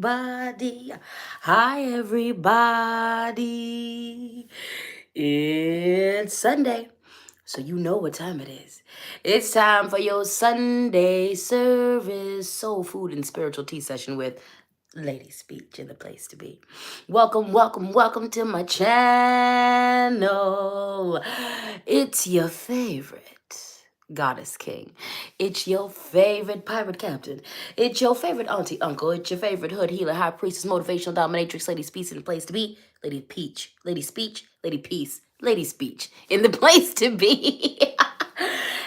everybody. Hi, everybody. It's Sunday, so you know what time it is. It's time for your Sunday service, soul food, and spiritual tea session with LadySpeech in the place to be. Welcome, welcome, welcome to my channel. It's your favorite goddess king. It's your favorite pirate captain. It's your favorite auntie uncle. It's your favorite hood healer, high priestess, motivational dominatrix, lady speech in the place to be. Lady Peach, Lady Speech, Lady Peace, Lady Speech in the place to be.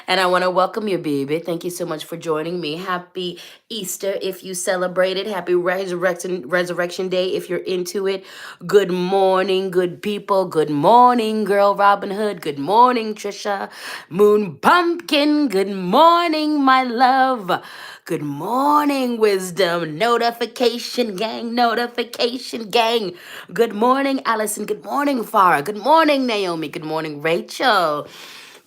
And I want to welcome you, baby. Thank you so much for joining me. Happy Easter if you celebrate it. Happy Resurrection Day if you're into it. Good morning, good people. Good morning, girl Robin Hood. Good morning, Trisha. Moon Pumpkin. Good morning, my love. Good morning, wisdom. Notification gang. Notification gang. Good morning, Allison. Good morning, Farah. Good morning, Naomi. Good morning, Rachel.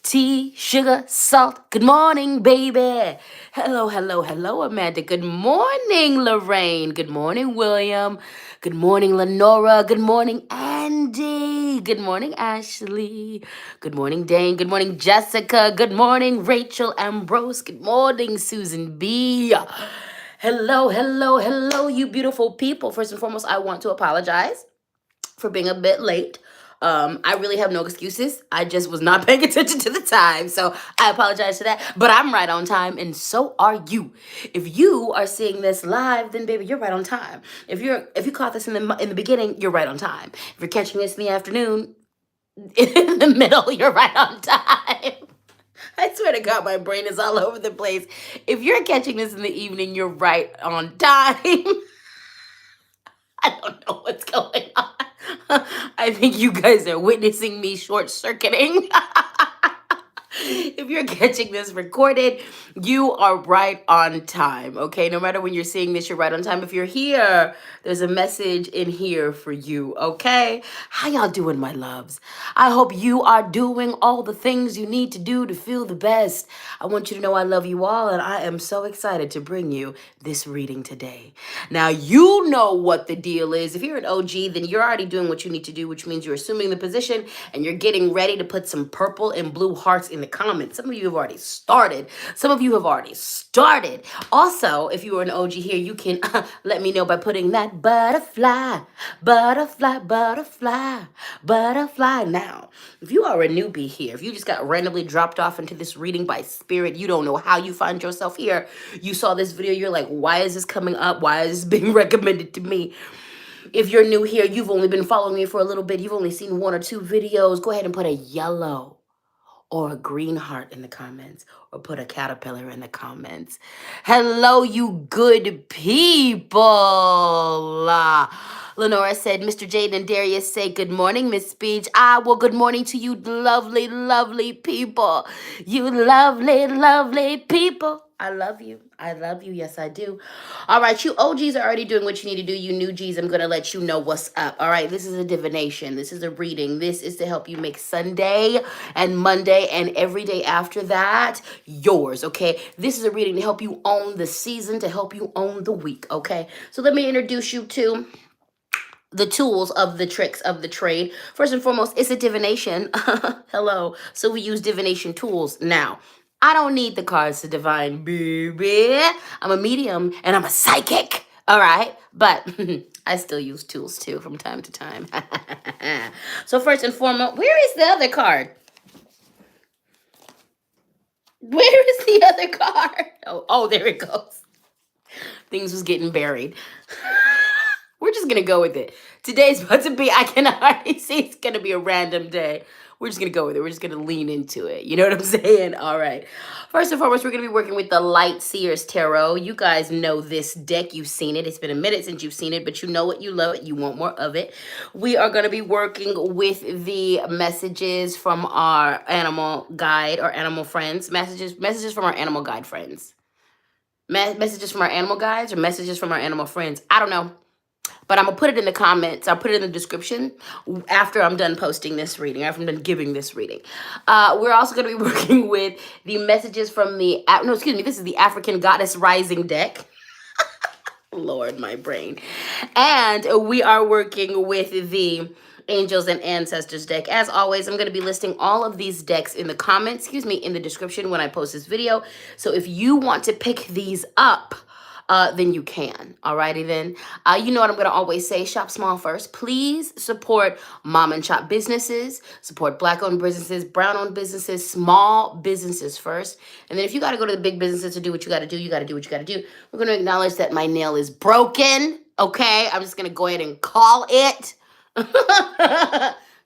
Tea, sugar, salt. Good morning, baby. Hello, hello, hello, Amanda. Good morning, Lorraine. Good morning, William. Good morning, Lenora. Good morning, Andy. Good morning, Ashley. Good morning, Dane. Good morning, Jessica. Good morning, Rachel Ambrose. Good morning, Susan B. Hello, hello, hello, you beautiful people. First and foremost, I want to apologize for being a bit late. I really have no excuses. I just was not paying attention to the time. So I apologize for that. But I'm right on time, and so are you. If you are seeing this live, then baby, you're right on time. If you caught this in the beginning, you're right on time. If you're catching this in the afternoon, in the middle, you're right on time. I swear to God, my brain is all over the place. If you're catching this in the evening, you're right on time. I don't know what's going on. I think you guys are witnessing me short circuiting. If you're catching this recorded, you are right on time, okay? No matter when you're seeing this, you're right on time. If you're here, there's a message in here for you, okay? How y'all doing, my loves? I hope you are doing all the things you need to do to feel the best. I want you to know I love you all, and I am so excited to bring you this reading today. Now, you know what the deal is. If you're an OG, then you're already doing what you need to do, which means you're assuming the position and you're getting ready to put some purple and blue hearts in the comments. Some of you have already started. Some of you have already started. Also, if you are an OG here, you can let me know by putting that butterfly, butterfly, butterfly, butterfly. Now, if you are a newbie here, if you just got randomly dropped off into this reading by spirit, you don't know how you find yourself here. You saw this video, you're like, why is this coming up? Why is this being recommended to me? If you're new here, you've only been following me for a little bit, you've only seen one or two videos, go ahead and put a yellow or a green heart in the comments, or put a caterpillar in the comments. Hello, you good people. Lenora said, Mr. Jade and Darius say, good morning, Miss Speech. Well, good morning to you lovely, lovely people. You lovely, lovely people. I love you. I love you. Yes, I do. All right, you OGs are already doing what you need to do. You new Gs, I'm going to let you know what's up. All right, this is a divination. This is a reading. This is to help you make Sunday and Monday and every day after that yours, okay? This is a reading to help you own the season, to help you own the week, okay? So let me introduce you to the tools of the tricks of the trade. First and foremost, it's a divination. Hello. So we use divination tools. Now, I don't need the cards to divine, baby. I'm a medium and I'm a psychic. All right. But I still use tools too from time to time. So first and foremost, where is the other card? Where is the other card? Oh, there it goes. Things was getting buried. We're just going to go with it. Today's about to be, I can already see it's going to be a random day. We're just going to go with it. We're just going to lean into it. You know what I'm saying? All right. First and foremost, we're going to be working with the Light Seers Tarot. You guys know this deck. You've seen it. It's been a minute since you've seen it, but you know it. You love it. You want more of it. We are going to be working with the messages from our animal guide or animal friends. Messages from our animal guide friends. Messages from our animal guides or messages from our animal friends. I don't know. But I'm going to put it in the comments. I'll put it in the description after I'm done posting this reading, after I'm done giving this reading. We're also going to be working with the messages from this is the African Goddess Rising deck. Lord, my brain. And we are working with the Angels and Ancestors deck. As always, I'm going to be listing all of these decks in the comments, in the description when I post this video. So if you want to pick these up, then you can. Alrighty then. You know what I'm going to always say, shop small first. Please support mom and shop businesses, support black owned businesses, brown owned businesses, small businesses first. And then if you got to go to the big businesses to do what you got to do, you got to do what you got to do. We're going to acknowledge that my nail is broken. Okay. I'm just going to go ahead and call it.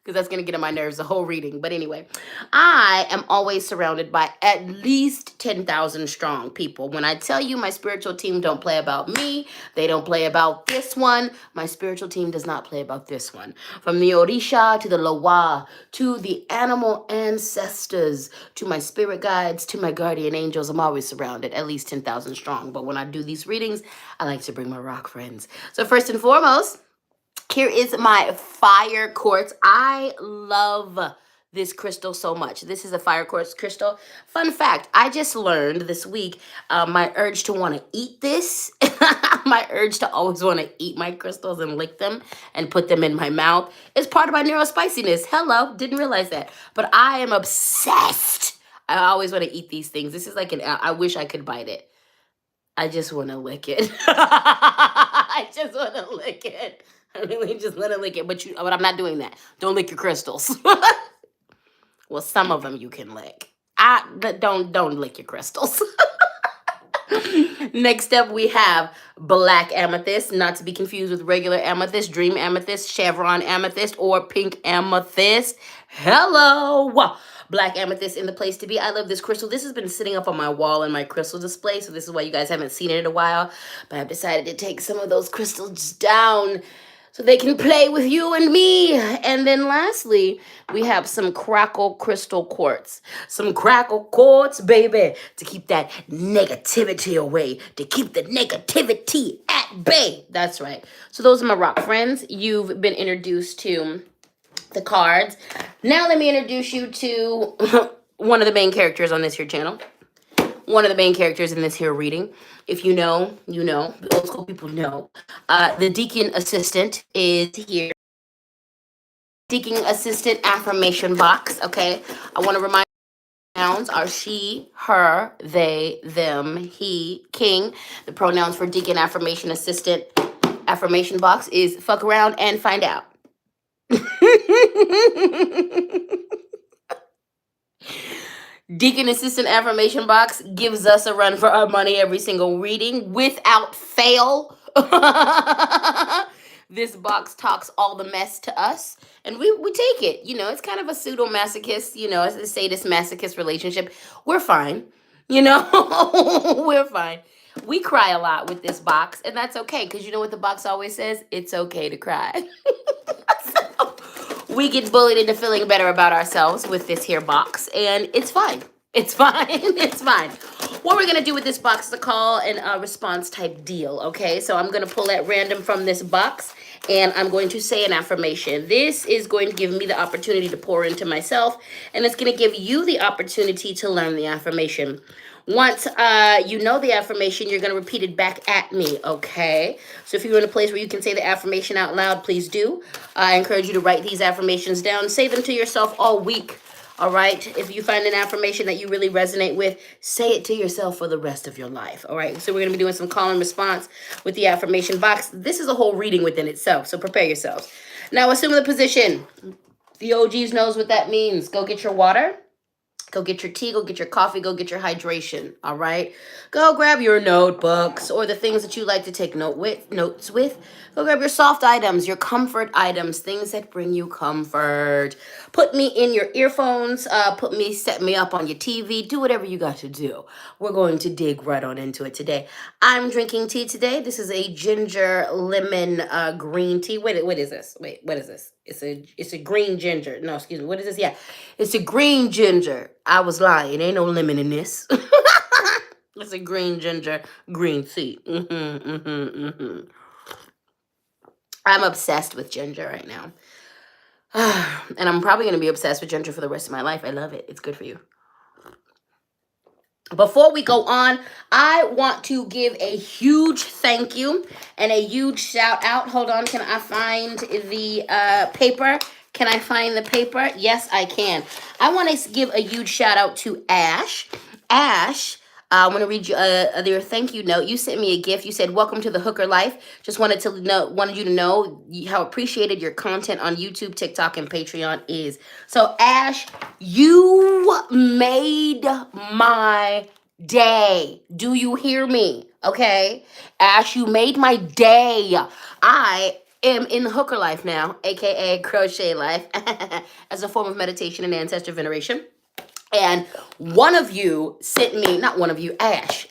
Because that's going to get on my nerves the whole reading. But anyway, I am always surrounded by at least 10,000 strong people. When I tell you my spiritual team don't play about me, they don't play about this one. My spiritual team does not play about this one. From the Orisha to the Loa, to the animal ancestors, to my spirit guides, to my guardian angels, I'm always surrounded, at least 10,000 strong. But when I do these readings, I like to bring my rock friends. So first and foremost, here is my fire quartz. I love this crystal so much. This is a fire quartz crystal. Fun fact, I just learned this week my urge to want to eat this. My urge to always want to eat my crystals and lick them and put them in my mouth is part of my neurospiciness. Hello, didn't realize that. But I am obsessed. I always want to eat these things. This is like I wish I could bite it. I just want to lick it. I just want to lick it. I really just want to lick it, but I'm not doing that. Don't lick your crystals. Well, some of them you can lick. Don't lick your crystals. Next up, we have black amethyst, not to be confused with regular amethyst, dream amethyst, chevron amethyst, or pink amethyst. Hello! Black amethyst in the place to be. I love this crystal. This has been sitting up on my wall in my crystal display, so this is why you guys haven't seen it in a while. But I've decided to take some of those crystals down so they can play with you and me. And then lastly, we have some crackle crystal quartz. Some crackle quartz, baby, to keep that negativity away, to keep the negativity at bay. That's right. So those are my rock friends. You've been introduced to the cards. Now let me introduce you to one of the main characters on this here channel. One of the main characters in this here reading. If you know, you know. The old school people know. The deacon assistant is here. Deacon assistant affirmation box, okay? I want to remind you, pronouns are she, her, they, them, he, king. The pronouns for deacon affirmation assistant affirmation box is fuck around and find out. Deacon Assistant Affirmation Box gives us a run for our money every single reading without fail. This box talks all the mess to us, and we take it. You know, it's kind of a pseudo-masochist, you know, a sadist-masochist relationship. We're fine. You know, we're fine. We cry a lot with this box, and that's okay, because you know what the box always says? It's okay to cry. We get bullied into feeling better about ourselves with this here box, and it's fine. It's fine. It's fine. What we're going to do with this box is a call and response type deal, okay? So I'm going to pull at random from this box, and I'm going to say an affirmation. This is going to give me the opportunity to pour into myself, and it's going to give you the opportunity to learn the affirmation. Once you know the affirmation, you're going to repeat it back at me, okay? So if you're in a place where you can say the affirmation out loud, please do. I encourage you to write these affirmations down. Say them to yourself all week, all right? If you find an affirmation that you really resonate with, say it to yourself for the rest of your life, all right? So we're going to be doing some call and response with the affirmation box. This is a whole reading within itself, so prepare yourselves. Now, assume the position. The OGs knows what that means. Go get your water. Go get your tea, go get your coffee, go get your hydration, all right? Go grab your notebooks or the things that you like to take notes with. Go grab your soft items, your comfort items, things that bring you comfort. Put me in your earphones, set me up on your TV, do whatever you got to do. We're going to dig right on into it today. I'm drinking tea today. This is a ginger lemon green tea. Wait, what is this? Wait, what is this? It's a green ginger. No, excuse me. What is this? Yeah, it's a green ginger. I was lying. Ain't no lemon in this. It's a green ginger green tea. I'm obsessed with ginger right now. And I'm probably going to be obsessed with ginger for the rest of my life. I love it. It's good for you. Before we go on, I want to give a huge thank you and a huge shout out. Hold on, can I find the paper? Can I find the paper? Yes, I can. I want to give a huge shout out to Ash. Ash, I want to read you their thank you note. You sent me a gift. You said, "Welcome to the hooker life. Just wanted you to know how appreciated your content on YouTube, TikTok, and Patreon is." So, Ash, you made my day. Do you hear me? Okay, Ash, you made my day. I am in the hooker life now, aka crochet life, as a form of meditation and ancestor veneration. And one of you sent me, not one of you, Ash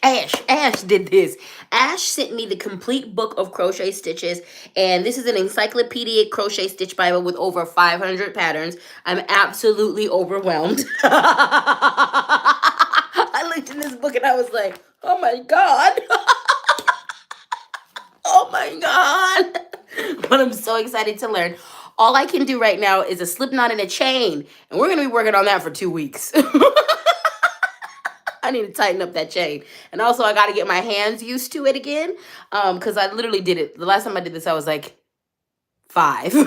did this. Ash sent me the complete book of crochet stitches. And this is an encyclopedic crochet stitch Bible with over 500 patterns. I'm absolutely overwhelmed. I looked in this book and I was like, oh my God. Oh my God. But I'm so excited to learn. All I can do right now is a slip knot and a chain. And we're going to be working on that for 2 weeks. I need to tighten up that chain. And also I got to get my hands used to it again. Because I literally did it. The last time I did this, I was like 5. Or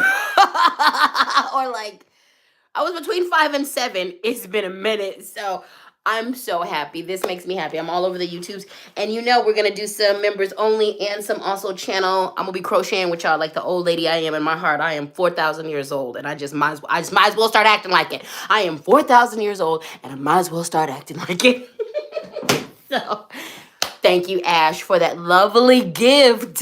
like, I was between 5 and 7. It's been a minute. So I'm so happy. This makes me happy. I'm all over the YouTubes. And you know, we're going to do some members only and some also channel. I'm going to be crocheting with y'all like the old lady I am in my heart. I am 4,000 years old and I just might as well start acting like it. I am 4,000 years old and I might as well start acting like it. So thank you, Ash, for that lovely gift.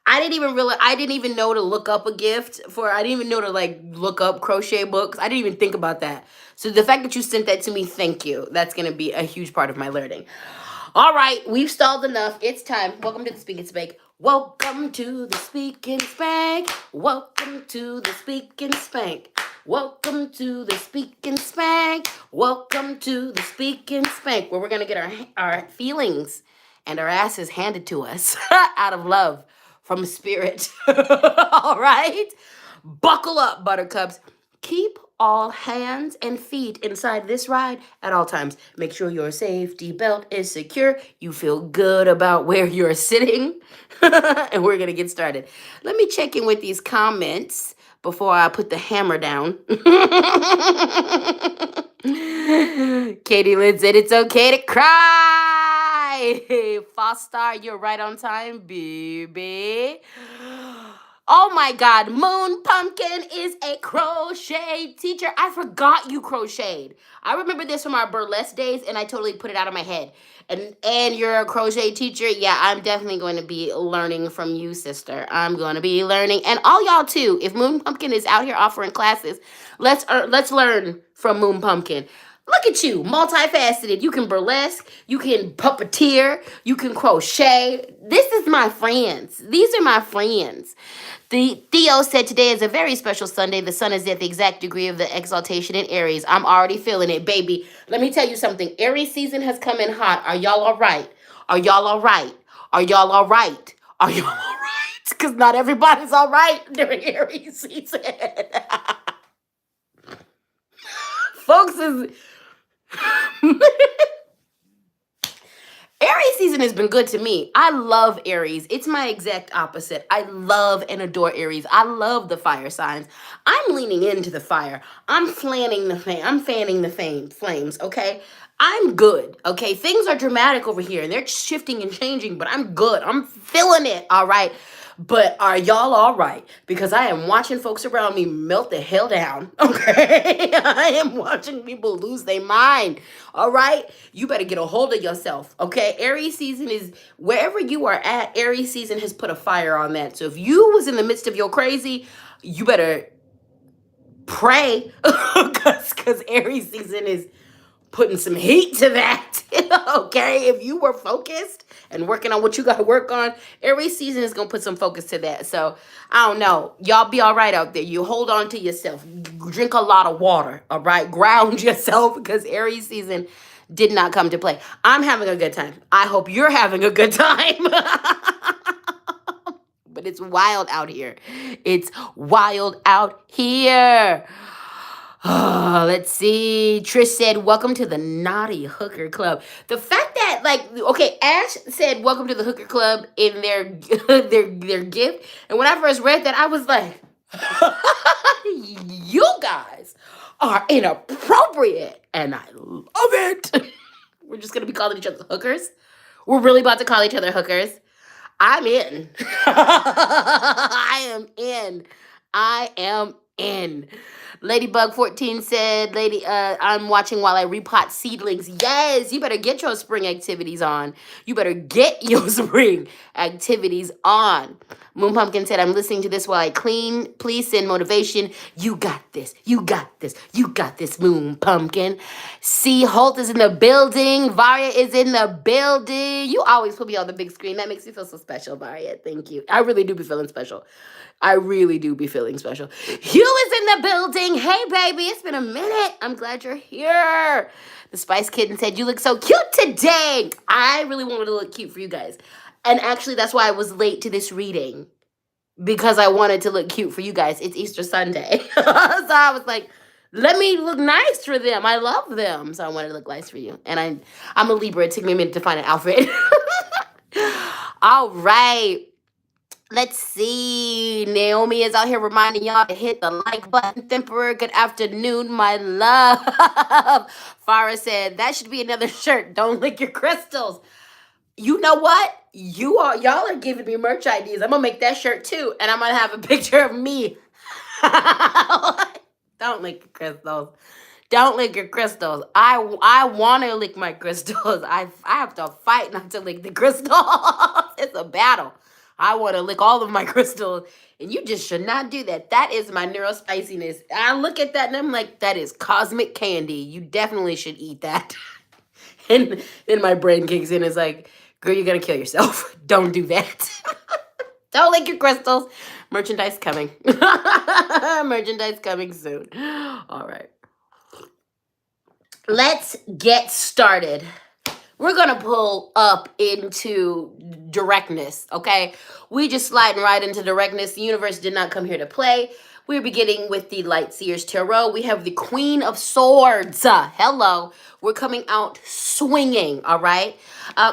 I didn't even know to look up a gift for, I didn't even know to like look up crochet books. I didn't even think about that. So the fact that you sent that to me, thank you. That's going to be a huge part of my learning. All right, we've stalled enough. It's time. Welcome to the Speak and Spank. Welcome to the Speak and Spank. Welcome to the Speak and Spank. Welcome to the Speak and Spank. Welcome to the Speak and Spank, where we're going to get our feelings and our asses handed to us out of love from spirit. All right? Buckle up, buttercups. Keep all hands and feet inside this ride at all times. Make sure your safety belt is secure. You feel good about where you're sitting. And we're going to get started. Let me check in with these comments before I put the hammer down. Katie Lynn said it's okay to cry. Foster, you're right on time, baby. Oh my God, Moon Pumpkin is a crochet teacher. I forgot you crocheted. I remember this from our burlesque days and I totally put it out of my head. And you're a crochet teacher. Yeah, I'm definitely going to be learning from you, sister. I'm going to be learning. And all y'all too. If Moon Pumpkin is out here offering classes, let's learn from Moon Pumpkin. Look at you, multifaceted. You can burlesque, you can puppeteer, you can crochet. This is my friends. These are my friends. Theo said today is a very special Sunday. The sun is at the exact degree of the exaltation in Aries. I'm already feeling it, baby. Let me tell you something. Aries season has come in hot. Are y'all all right? Are y'all all right? Are y'all all right? Are y'all all right? Because not everybody's all right during Aries season. Folks is... Aries season has been good to me. I love Aries. It's my exact opposite. I love and adore Aries. I love the fire signs. I'm leaning into the fire. I'm fanning the flames, okay? I'm good, okay? Things are dramatic over here and they're shifting and changing, but I'm good. I'm feeling it, all right? But are y'all all right? Because I am watching folks around me melt the hell down, okay? I am watching people lose their mind, all right? You better get a hold of yourself, okay? Aries season is, wherever you are at, Aries season has put a fire on that. So if you was in the midst of your crazy, you better pray, because Aries season is putting some heat to that, okay? If you were focused and working on what you got to work on, Aries season is going to put some focus to that. So, I don't know. Y'all be all right out there. You hold on to yourself. Drink a lot of water, all right? Ground yourself, because Aries season did not come to play. I'm having a good time. I hope you're having a good time. But it's wild out here. It's wild out here. Let's see. Trish said, welcome to the Naughty Hooker Club. The fact that, like, okay, Ash said, welcome to the Hooker Club in their their gift. And when I first read that, I was like, you guys are inappropriate. And I love it. We're just going to be calling each other hookers. We're really about to call each other hookers. I'm in. I am in. I am in. Ladybug 14 said, I'm watching while I repot seedlings. Yes, you better get your spring activities on. You better get your spring activities on. Moon Pumpkin said, I'm listening to this while I clean. Please send motivation. You got this. You got this. You got this, Moon Pumpkin. C. Holt is in the building. Varia is in the building. You always put me on the big screen. That makes me feel so special, Varia. Thank you. I really do be feeling special. I really do be feeling special. Hugh is in the building. Hey, baby. It's been a minute. I'm glad you're here. The Spice Kitten said, you look so cute today. I really wanted to look cute for you guys. And actually, that's why I was late to this reading. Because I wanted to look cute for you guys. It's Easter Sunday. So I was like, let me look nice for them. I love them. So I wanted to look nice for you. And I'm a Libra. It took me a minute to find an outfit. All right. Let's see. Naomi is out here reminding y'all to hit the like button. Temporary, good afternoon, my love. Farah said, that should be another shirt. Don't lick your crystals. You know what? Y'all are giving me merch ideas. I'm gonna make that shirt too. And I'm gonna have a picture of me. Don't lick your crystals. Don't lick your crystals. I want to lick my crystals. I have to fight not to lick the crystals. It's a battle. I want to lick all of my crystals, and you just should not do that. That is my neurospiciness. I look at that, and I'm like, that is cosmic candy. You definitely should eat that. And then my brain kicks in. It's like, girl, you're going to kill yourself. Don't do that. Don't lick your crystals. Merchandise coming. Merchandise coming soon. All right. Let's get started. We're going to pull up into directness, okay? We just sliding right into directness. The universe did not come here to play. We're beginning with the Light Seers Tarot. We have the Queen of Swords. Hello. We're coming out swinging, all right?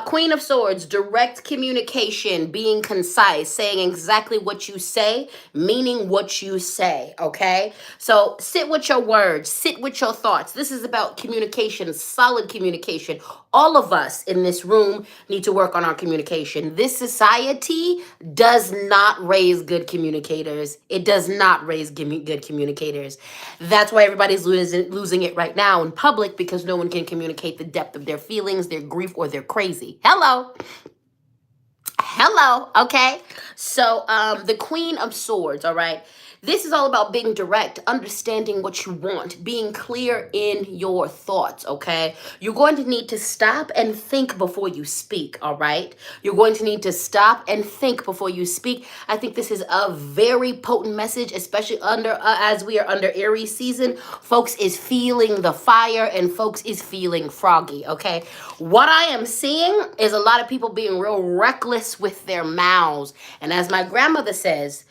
Queen of Swords, direct communication, being concise, saying exactly what you say, meaning what you say, okay? So sit with your words, sit with your thoughts. This is about communication, solid communication. All of us in this room need to work on our communication. This society does not raise good communicators. It does not raise good communicators. That's why everybody's losing it right now in public, because no one can communicate the depth of their feelings, their grief, or their crazy. Hello. Okay? So, the Queen of Swords, all right? This is all about being direct, understanding what you want, being clear in your thoughts, okay? You're going to need to stop and think before you speak, all right? You're going to need to stop and think before you speak. I think this is a very potent message, especially as we are under Aries season. Folks is feeling the fire and folks is feeling froggy, okay? What I am seeing is a lot of people being real reckless with their mouths. And as my grandmother says,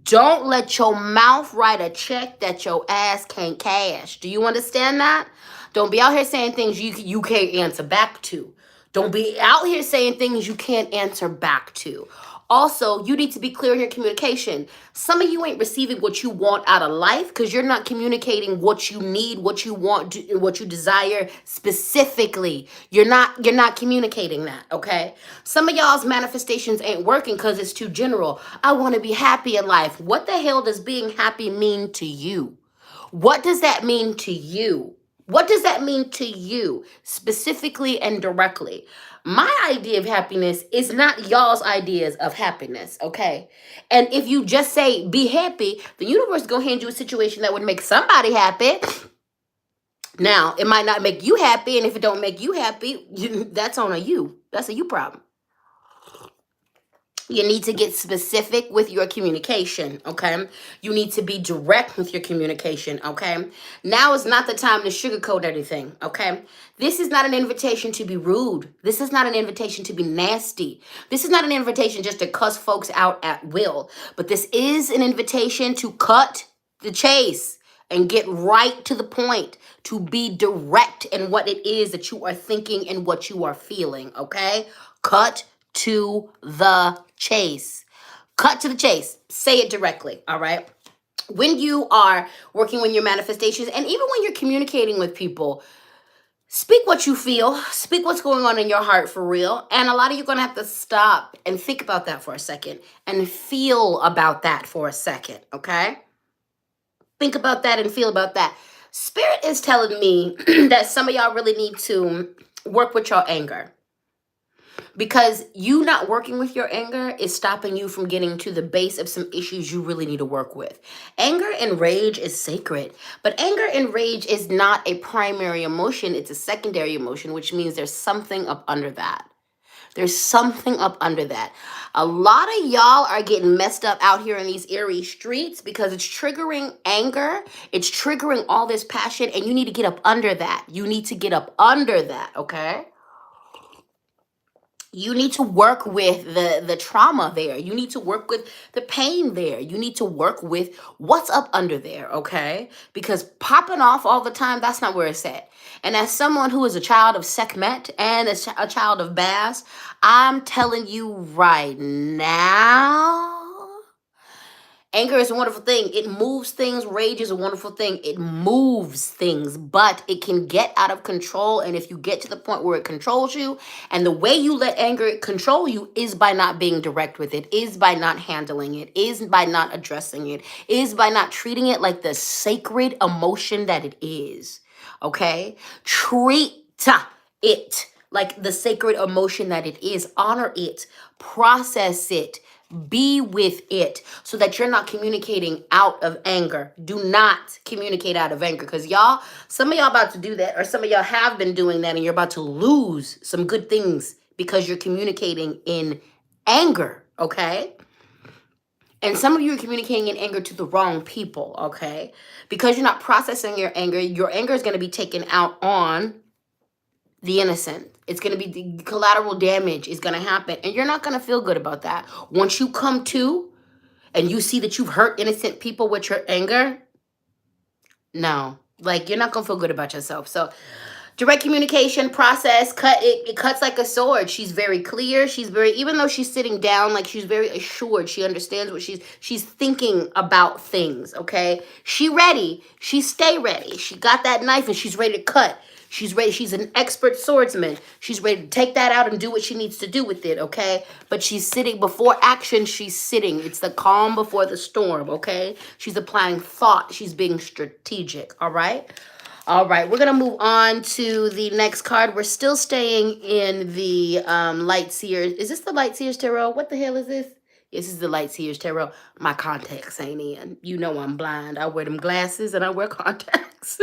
don't let your mouth write a check that your ass can't cash. Do you understand that? Don't be out here saying things you can't answer back to. Don't be out here saying things you can't answer back to. Also, you need to be clear in your communication. Some of you ain't receiving what you want out of life because you're not communicating what you need, what you want, what you desire specifically. You're not communicating that, okay? Some of y'all's manifestations ain't working because it's too general. I want to be happy in life. What the hell does being happy mean to you? What does that mean to you? What does that mean to you specifically and directly? My idea of happiness is not y'all's ideas of happiness, okay? And if you just say, be happy, the universe is going to hand you a situation that would make somebody happy. Now, it might not make you happy, and if it don't make you happy, that's on a you. That's a you problem. You need to get specific with your communication, okay? You need to be direct with your communication, okay? Now is not the time to sugarcoat everything, okay? This is not an invitation to be rude. This is not an invitation to be nasty. This is not an invitation just to cuss folks out at will. But this is an invitation to cut the chase and get right to the point, to be direct in what it is that you are thinking and what you are feeling, okay? Cut to the chase. Cut to the chase. Say it directly, all right? When you are working with your manifestations, and even when you're communicating with people, speak what you feel, speak what's going on in your heart for real. And a lot of you are going to have to stop and think about that for a second and feel about that for a second, okay? Think about that and feel about that. Spirit is telling me that some of y'all really need to work with your anger, because you not working with your anger is stopping you from getting to the base of some issues you really need to work with. Anger and rage is sacred, but anger and rage is not a primary emotion. It's a secondary emotion, which means there's something up under that. There's something up under that. A lot of y'all are getting messed up out here in these Aries streets because it's triggering anger. It's triggering all this passion, and you need to get up under that. You need to get up under that, okay? You need to work with the trauma there. You need to work with the pain there. You need to work with what's up under there, okay? Because popping off all the time, that's not where it's at. And as someone who is a child of Sekhmet and a child of Baz, I'm telling you right now, anger is a wonderful thing. It moves things. Rage is a wonderful thing. It moves things, but it can get out of control. And if you get to the point where it controls you, and the way you let anger control you is by not being direct with it, is by not handling it, is by not addressing it, is by not treating it like the sacred emotion that it is. Okay? Treat it like the sacred emotion that it is. Honor it. Process it. Be with it so that you're not communicating out of anger. Do not communicate out of anger, because y'all, some of y'all about to do that, or some of y'all have been doing that, and you're about to lose some good things because you're communicating in anger, okay? And some of you are communicating in anger to the wrong people, okay? Because you're not processing your anger is going to be taken out on the innocent. It's going to be, the collateral damage is going to happen, and you're not going to feel good about that. Once you come to and you see that you've hurt innocent people with your anger, no, like, you're not going to feel good about yourself. So direct communication process, it cuts like a sword. She's very clear. She's very, even though she's sitting down, like, she's very assured. She understands what she's thinking about things, okay? She ready. She stay ready. She got that knife and she's ready to cut. She's ready. She's an expert swordsman. She's ready to take that out and do what she needs to do with it, okay? But she's sitting before action. She's sitting. It's the calm before the storm, okay? She's applying thought. She's being strategic, all right? All right, we're going to move on to the next card. We're still staying in the Light Seers. Is this the Light Seers Tarot? What the hell is this? This is the Light Seers Tarot. My contacts ain't in. You know I'm blind. I wear them glasses and I wear contacts.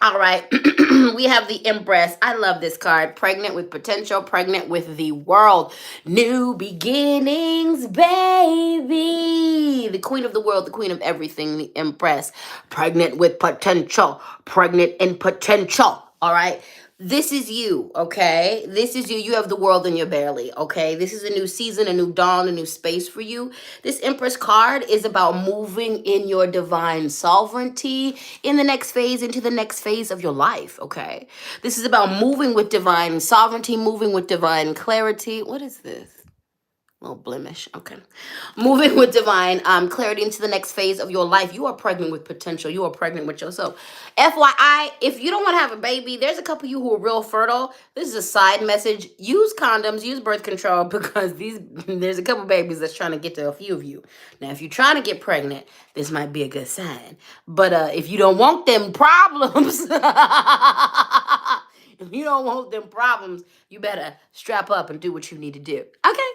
All right, we have the Empress. I love this card. Pregnant with potential, pregnant with the world. New beginnings, baby. The queen of the world, the queen of everything, the Empress. Pregnant with potential, pregnant in potential. All right. This is you, okay? This is you. You have the world in your belly, okay? This is a new season, a new dawn, a new space for you. This Empress card is about moving in your divine sovereignty in the next phase, into the next phase of your life, okay? This is about moving with divine sovereignty, moving with divine clarity. What is this? Little blemish. Okay. Moving with divine clarity into the next phase of your life. You are pregnant with potential. You are pregnant with yourself. FYI, if you don't want to have a baby, there's a couple of you who are real fertile. This is a side message. Use condoms, use birth control, because there's a couple babies that's trying to get to a few of you. Now, if you're trying to get pregnant, this might be a good sign. But if you don't want them problems, if you don't want them problems, you better strap up and do what you need to do. Okay.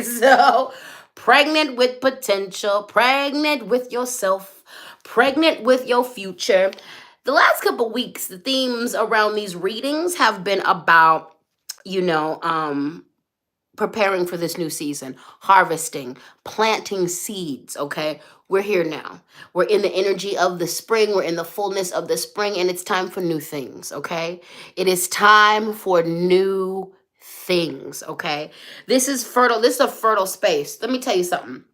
So, pregnant with potential, pregnant with yourself, pregnant with your future. The last couple weeks, the themes around these readings have been about, preparing for this new season, harvesting, planting seeds, okay? We're here now. We're in the energy of the spring. We're in the fullness of the spring, and it's time for new things, okay? It is time for new things, okay? This is fertile. This is a fertile space. Let me tell you something.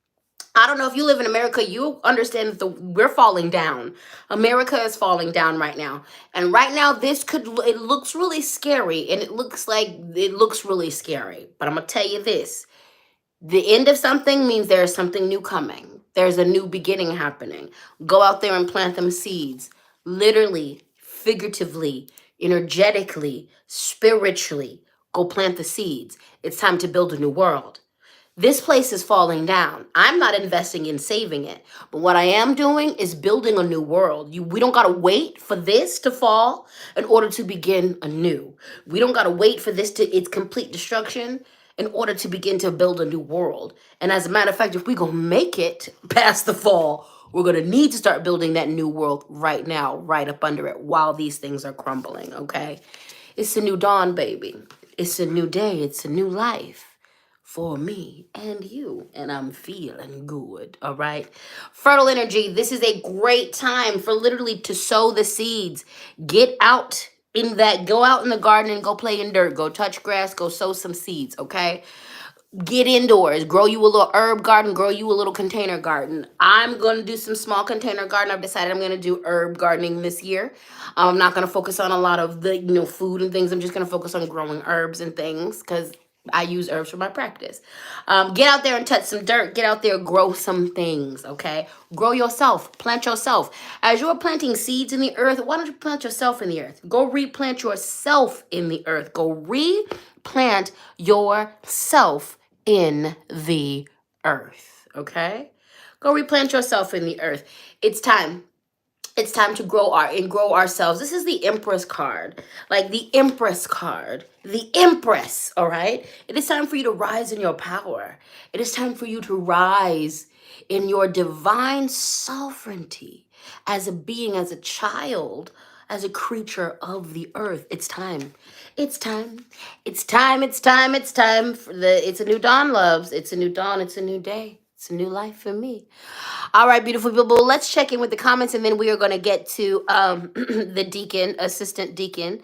I don't know if you live in America, you understand that we're falling down. America is falling down right now. And right now it looks really scary, and it looks really scary. But I'm going to tell you this. The end of something means there's something new coming. There's a new beginning happening. Go out there and plant them seeds. Literally, figuratively, energetically, spiritually. Go plant the seeds. It's time to build a new world. This place is falling down. I'm not investing in saving it. But what I am doing is building a new world. We don't got to wait for this to fall in order to begin anew. We don't got to wait for its complete destruction in order to begin to build a new world. And as a matter of fact, if we going to make it past the fall, we're going to need to start building that new world right now, right up under it, while these things are crumbling, okay? It's a new dawn, baby. It's a new day. It's a new life for me and you, and I'm feeling good. All right, fertile energy. This is a great time for literally to sow the seeds. Go out in the garden and go play in dirt, go touch grass, go sow some seeds. Okay, get indoors, grow you a little herb garden, grow you a little container garden. I'm going to do some small container garden. I've decided I'm going to do herb gardening this year. I'm not going to focus on a lot of the food and things. I'm just going to focus on growing herbs and things because I use herbs for my practice. Get out there and touch some dirt. Get out there, grow some things, okay? Grow yourself. Plant yourself. As you're planting seeds in the earth, why don't you plant yourself in the earth? Go replant yourself in the earth. Go replant yourself in the earth, okay? Go replant yourself in the earth. It's time. It's time to grow ourselves. This is the Empress card. Like the Empress card. The Empress, all right? It is time for you to rise in your power. It is time for you to rise in your divine sovereignty as a being, as a child, as a creature of the earth. It's time. It's time. It's time. It's time. It's time for it's a new dawn, loves. It's a new dawn. It's a new day. It's a new life for me. All right, beautiful people. Let's check in with the comments, and then we are going to get to the assistant deacon.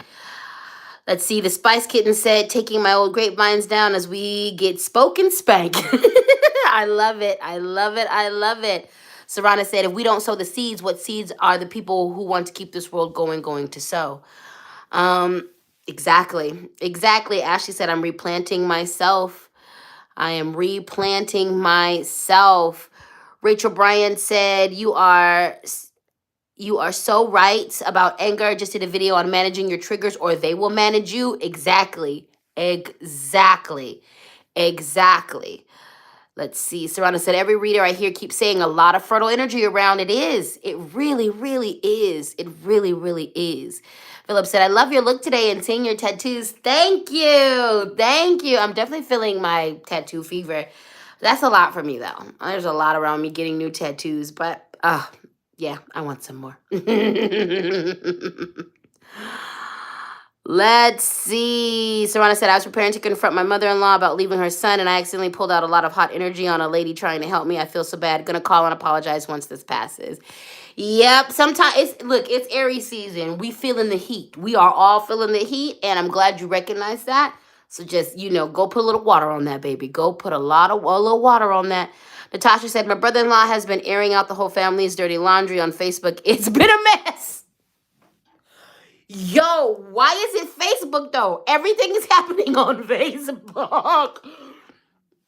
Let's see. The Spice Kitten said, taking my old grapevines down as we get spoke and spank. I love it. I love it. I love it. Sarana said, if we don't sow the seeds, what seeds are the people who want to keep this world going to sow? Exactly. Ashley said, I'm replanting myself. I am replanting myself. Rachel Bryan said, you are so right about anger. Just did a video on managing your triggers or they will manage you. Exactly. Let's see. Serrano said, every reader I hear keeps saying a lot of fertile energy around. It is. It really, really is. It really, really is. Philip said, I love your look today and seeing your tattoos. Thank you. I'm definitely feeling my tattoo fever. That's a lot for me, though. There's a lot around me getting new tattoos, but yeah, I want some more. Let's see. Serrana said, I was preparing to confront my mother-in-law about leaving her son, and I accidentally pulled out a lot of hot energy on a lady trying to help me. I feel so bad. Gonna call and apologize once this passes. Yep. Sometimes it's Aries season. We feeling the heat. We are all feeling the heat, and I'm glad you recognize that. So just, go put a little water on that, baby. Go put a little water on that. Natasha said, my brother-in-law has been airing out the whole family's dirty laundry on Facebook. It's been a mess. Yo, why is it Facebook, though? Everything is happening on Facebook.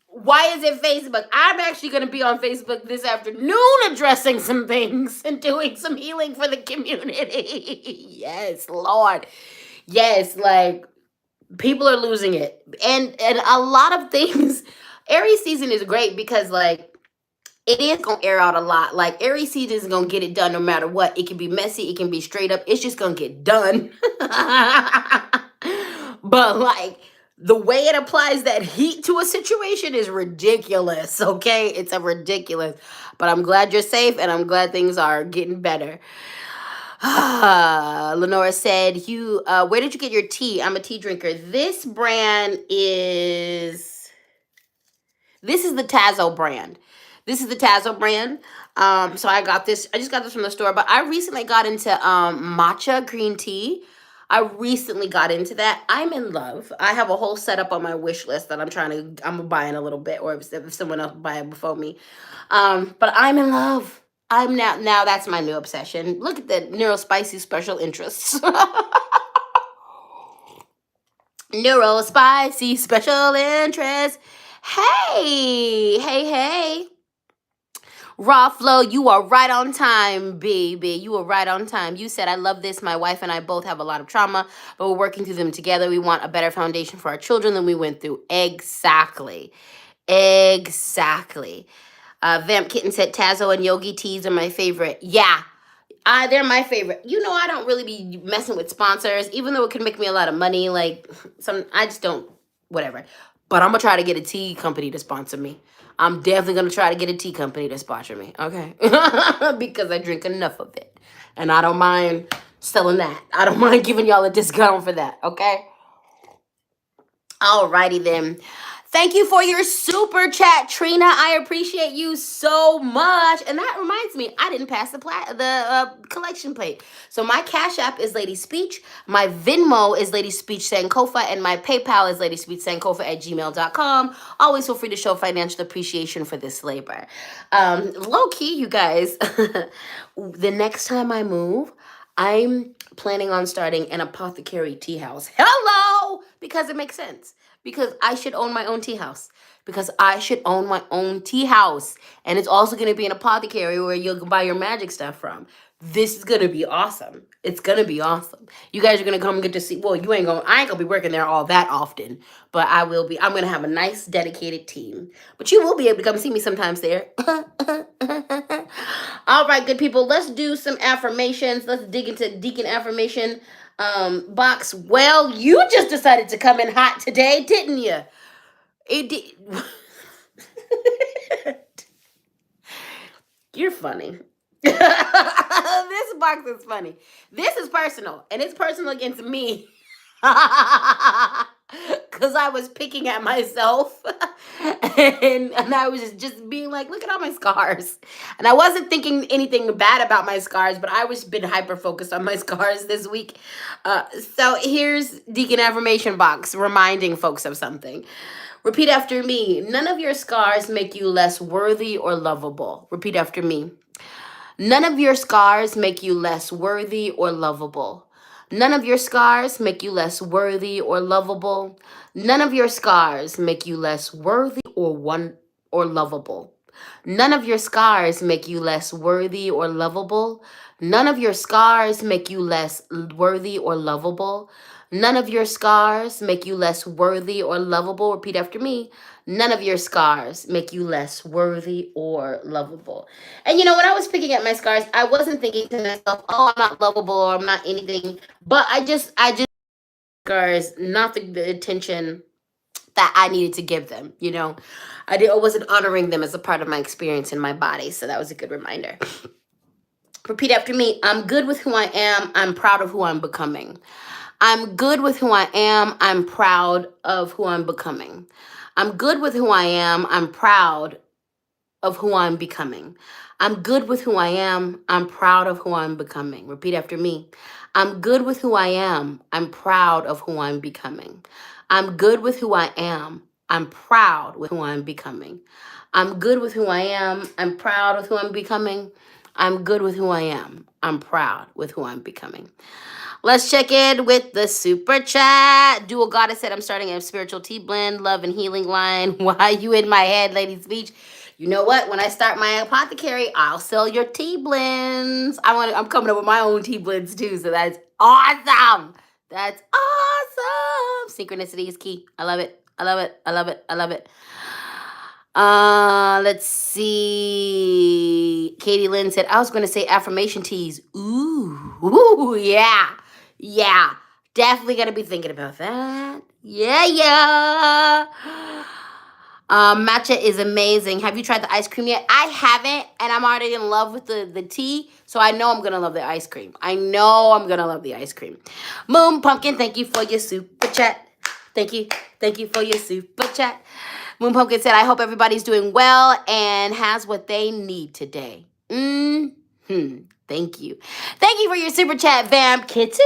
Why is it Facebook? I'm actually going to be on Facebook this afternoon addressing some things and doing some healing for the community. Yes, Lord. Yes, like, people are losing it. And a lot of things. Aries season is great because, like, it is going to air out a lot. Like, Aries season is going to get it done no matter what. It can be messy. It can be straight up. It's just going to get done. But, like, the way it applies that heat to a situation is ridiculous, okay? It's a ridiculous. But I'm glad you're safe, and I'm glad things are getting better. Lenora said, where did you get your tea? I'm a tea drinker. This is the Tazo brand. So I just got this from the store, but I recently got into matcha green tea. I recently got into that. I'm in love. I have a whole setup on my wish list that I'm gonna buy in a little bit, or if someone else buy it before me. But I'm in love. I'm now that's my new obsession. Look at the neurospicy special interests. Neurospicy special interest. Hey, hey, hey. Raw Flow, you are right on time, baby. You are right on time. You said, I love this. My wife and I both have a lot of trauma, but we're working through them together. We want a better foundation for our children than we went through. Exactly. Exactly. Vamp Kitten said, Tazo and Yogi Teas are my favorite. Yeah. They're my favorite. You know, I don't really be messing with sponsors, even though it could make me a lot of money. Like, I just don't, whatever. But I'm gonna try to get a tea company to sponsor me. I'm definitely gonna try to get a tea company to sponsor me, okay? Because I drink enough of it, and I don't mind selling that. I don't mind giving y'all a discount for that, okay? Alrighty then. Thank you for your super chat, Trina. I appreciate you so much. And that reminds me, I didn't pass the collection plate. So my Cash App is LadySpeech. My Venmo is LadySpeech Sankofa. And my PayPal is LadySpeechSankofa@gmail.com. Always feel free to show financial appreciation for this labor. Low key, you guys, the next time I move, I'm planning on starting an apothecary tea house. Hello! Because it makes sense. Because I should own my own tea house. Because I should own my own tea house. And it's also going to be an apothecary where you'll buy your magic stuff from. This is going to be awesome. It's going to be awesome. You guys are going to come and get to see. Well, I ain't going to be working there all that often. But I'm going to have a nice dedicated team. But you will be able to come see me sometimes there. All right, good people. Let's do some affirmations. Let's dig into Deacon affirmation box. Well, you just decided to come in hot today, didn't you? It did. You're funny. This box is funny. This is personal, and it's personal against me. Because I was picking at myself and I was just being like, look at all my scars. And I wasn't thinking anything bad about my scars, but I was been hyper focused on my scars this week. So here's Deacon Affirmation Box reminding folks of something. Repeat after me. None of your scars make you less worthy or lovable. Repeat after me. None of your scars make you less worthy or lovable. None of your scars make you less worthy or lovable. None of your scars make you less worthy or lovable. None of your scars make you less worthy or lovable. None of your scars make you less worthy or lovable. None of your scars make you less worthy or lovable. Repeat after me. None of your scars make you less worthy or lovable. And you know, when I was picking at my scars, I wasn't thinking to myself, oh, I'm not lovable or I'm not anything. But I just scars, not the attention that I needed to give them, you know. I wasn't honoring them as a part of my experience in my body. So that was a good reminder. Repeat after me. I'm good with who I am. I'm proud of who I'm becoming. I'm good with who I am. I'm proud of who I'm becoming. I'm good with who I am. I'm proud of who I'm becoming. I'm good with who I am. I'm proud of who I'm becoming. Repeat after me. I'm good with who I am. I'm proud of who I'm becoming. I'm good with who I am. I'm proud with who I'm becoming. I'm good with who I am. I'm proud with who I'm becoming. I'm good with who I am. I'm proud with who I'm becoming. Let's check in with the super chat. Dual Goddess said, I'm starting a spiritual tea blend, love and healing line. Why you in my head, LadySpeech? You know what? When I start my apothecary, I'll sell your tea blends. I'm coming up with my own tea blends too, so that's awesome. That's awesome. Synchronicity is key. I love it. I love it. I love it. I love it. Let's see. Katie Lynn said, I was going to say affirmation teas. Ooh, yeah. Yeah. Definitely going to be thinking about that. Yeah. Matcha is amazing. Have you tried the ice cream yet? I haven't, and I'm already in love with the tea, so I know I'm gonna love the ice cream. I know I'm gonna love the ice cream. Moon Pumpkin, thank you for your super chat. Thank you for your super chat. Moon Pumpkin said, I hope everybody's doing well and has what they need today. Thank you. Thank you for your super chat, Vamp Kitten.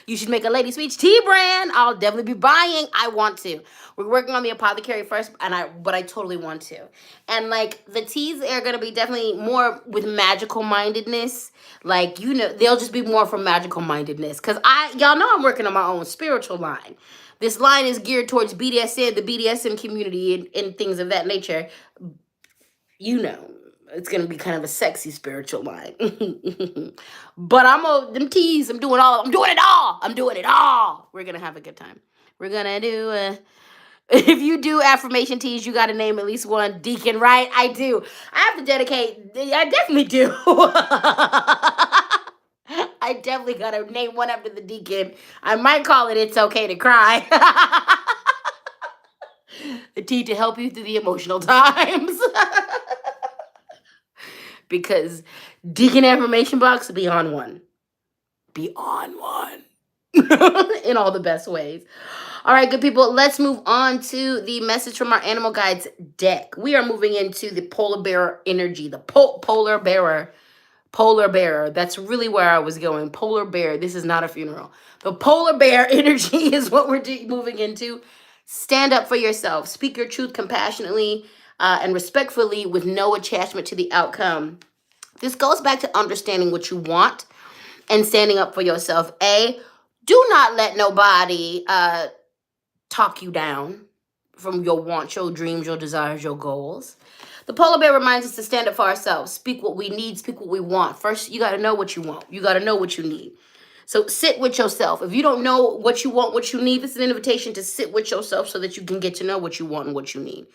You should make a LadySpeech tea brand. I'll definitely be buying. I want to. We're working on the apothecary first, but I totally want to. And like the teas are gonna be definitely more with magical mindedness. Like, you know, they'll just be more from magical mindedness. Cause y'all know I'm working on my own spiritual line. This line is geared towards BDSM, the BDSM community, and things of that nature. You know, it's gonna be kind of a sexy spiritual line. But them teas, I'm doing it all. I'm doing it all. We're gonna have a good time. We're gonna do if you do affirmation teas, you gotta name at least one deacon, right? I do. I have to dedicate, I definitely do. I definitely gotta name one after the deacon. I might call it It's Okay to Cry. The tea to help you through the emotional times. Because Deacon Affirmation Box, be on one. Be on one. In all the best ways. All right, good people, let's move on to the message from our animal guides deck. We are moving into the polar bear energy, the polar bearer. Polar bear. That's really where I was going. Polar bear. This is not a funeral. The polar bear energy is what we're moving into. Stand up for yourself. Speak your truth compassionately and respectfully with no attachment to the outcome. This goes back to understanding what you want and standing up for yourself. Do not let nobody talk you down from your wants, your dreams, your desires, your goals. The polar bear reminds us to stand up for ourselves. Speak what we need, speak what we want. First, you got to know what you want. You got to know what you need. So sit with yourself. If you don't know what you want, what you need, this is an invitation to sit with yourself so that you can get to know what you want and what you need.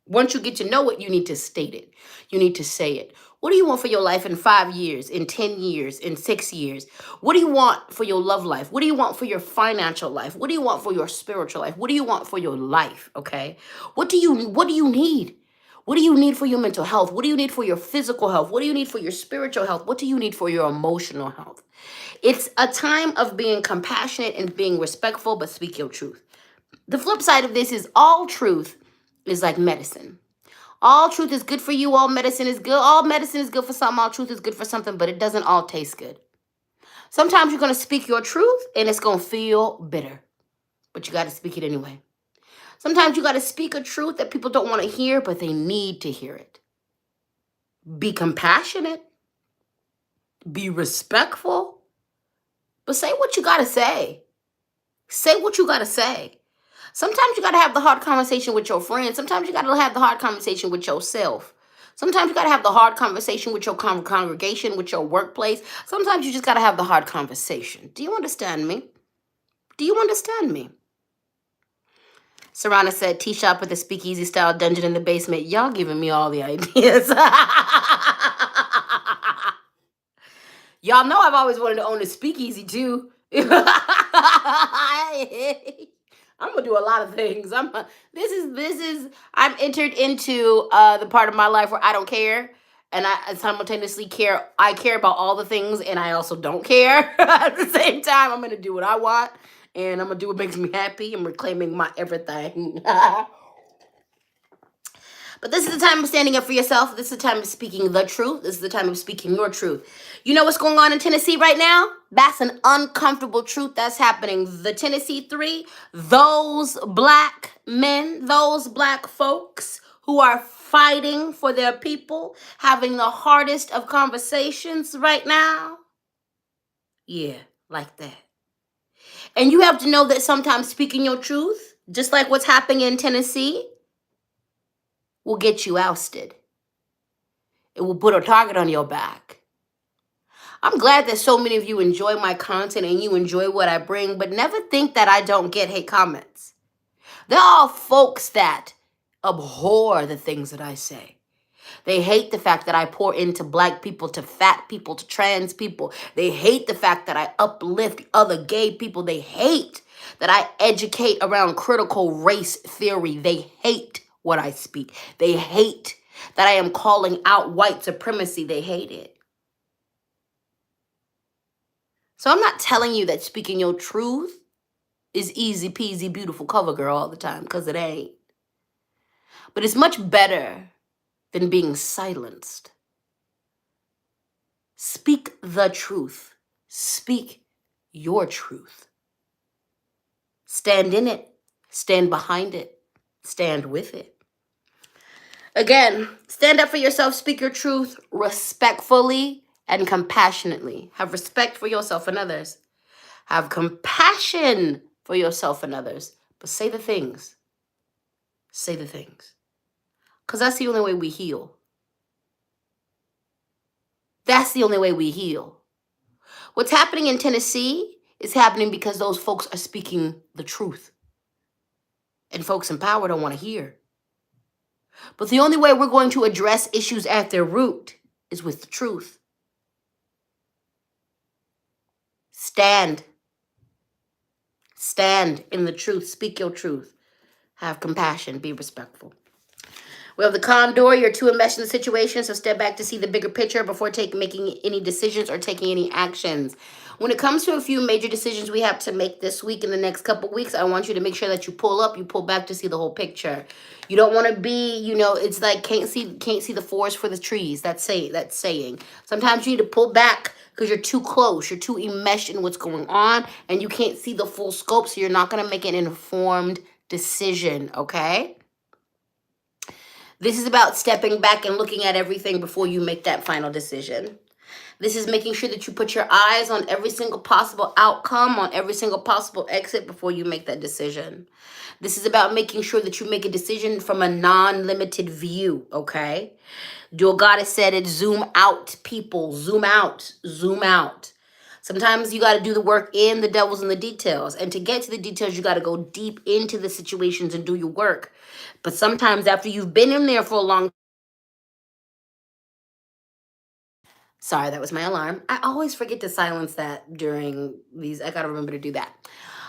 Once you get to know it, you need to state it. You need to say it. What do you want for your life in 5 years, in 10 years, in 6 years? What do you want for your love life? What do you want for your financial life? What do you want for your spiritual life? What do you want for your life? Okay. What do you need? What do you need for your mental health? What do you need for your physical health? What do you need for your spiritual health? What do you need for your emotional health? It's a time of being compassionate and being respectful, but speak your truth. The flip side of this is all truth is like medicine. All truth is good for you. All medicine is good. All medicine is good for something. All truth is good for something, but it doesn't all taste good. Sometimes you're going to speak your truth and it's going to feel bitter, but you got to speak it anyway. Sometimes you got to speak a truth that people don't want to hear, but they need to hear it. Be compassionate. Be respectful. But say what you got to say. Say what you got to say. Sometimes you got to have the hard conversation with your friends. Sometimes you got to have the hard conversation with yourself. Sometimes you got to have the hard conversation with your congregation, with your workplace. Sometimes you just got to have the hard conversation. Do you understand me? Do you understand me? Serrana said, tea shop with a speakeasy style dungeon in the basement. Y'all giving me all the ideas. Y'all know I've always wanted to own a speakeasy too. I'm gonna do a lot of things. I'm entered into the part of my life where I don't care, and I simultaneously care. I care about all the things, and I also don't care at the same time. I'm gonna do what I want, and I'm gonna do what makes me happy. I'm reclaiming my everything. But this is the time of standing up for yourself. This is the time of speaking the truth. This is the time of speaking your truth. You know what's going on in Tennessee right now? That's an uncomfortable truth that's happening. The Tennessee 3, those black men, those black folks who are fighting for their people, having the hardest of conversations right now. Yeah, like that. And you have to know that sometimes speaking your truth, just like what's happening in Tennessee, will get you ousted. It will put a target on your back. I'm glad that so many of you enjoy my content and you enjoy what I bring, but never think that I don't get hate comments. There are folks that abhor the things that I say. They hate the fact that I pour into black people, to fat people, to trans people. They hate the fact that I uplift other gay people. They hate that I educate around critical race theory. They hate what I speak. They hate that I am calling out white supremacy. They hate it. So I'm not telling you that speaking your truth is easy peasy, beautiful cover girl all the time, because it ain't. But it's much better than being silenced. Speak the truth. Speak your truth. Stand in it. Stand behind it. Stand with it. Again, stand up for yourself. Speak your truth respectfully and compassionately. Have respect for yourself and others. Have compassion for yourself and others. But say the things. Say the things. Because that's the only way we heal. That's the only way we heal. What's happening in Tennessee is happening because those folks are speaking the truth. And folks in power don't want to hear. But the only way we're going to address issues at their root is with the truth. Stand. Stand in the truth. Speak your truth. Have compassion. Be respectful. We have the condor. You're too enmeshed in the situation, so step back to see the bigger picture before making any decisions or taking any actions. When it comes to a few major decisions we have to make this week and the next couple weeks, I want you to make sure that you pull back to see the whole picture. You don't want to be, it's like can't see the forest for the trees. That's saying. Sometimes you need to pull back because you're too close. You're too enmeshed in what's going on, and you can't see the full scope, so you're not going to make an informed decision, okay? This is about stepping back and looking at everything before you make that final decision. This is making sure that you put your eyes on every single possible outcome, on every single possible exit before you make that decision. This is about making sure that you make a decision from a non-limited view, okay? Your goddess said it, zoom out, people. Zoom out. Zoom out. Sometimes you got to do the work in the devil's in the details. And to get to the details, you got to go deep into the situations and do your work. But sometimes after you've been in there for a long time, sorry, that was my alarm. I always forget to silence that during these. I got to remember to do that.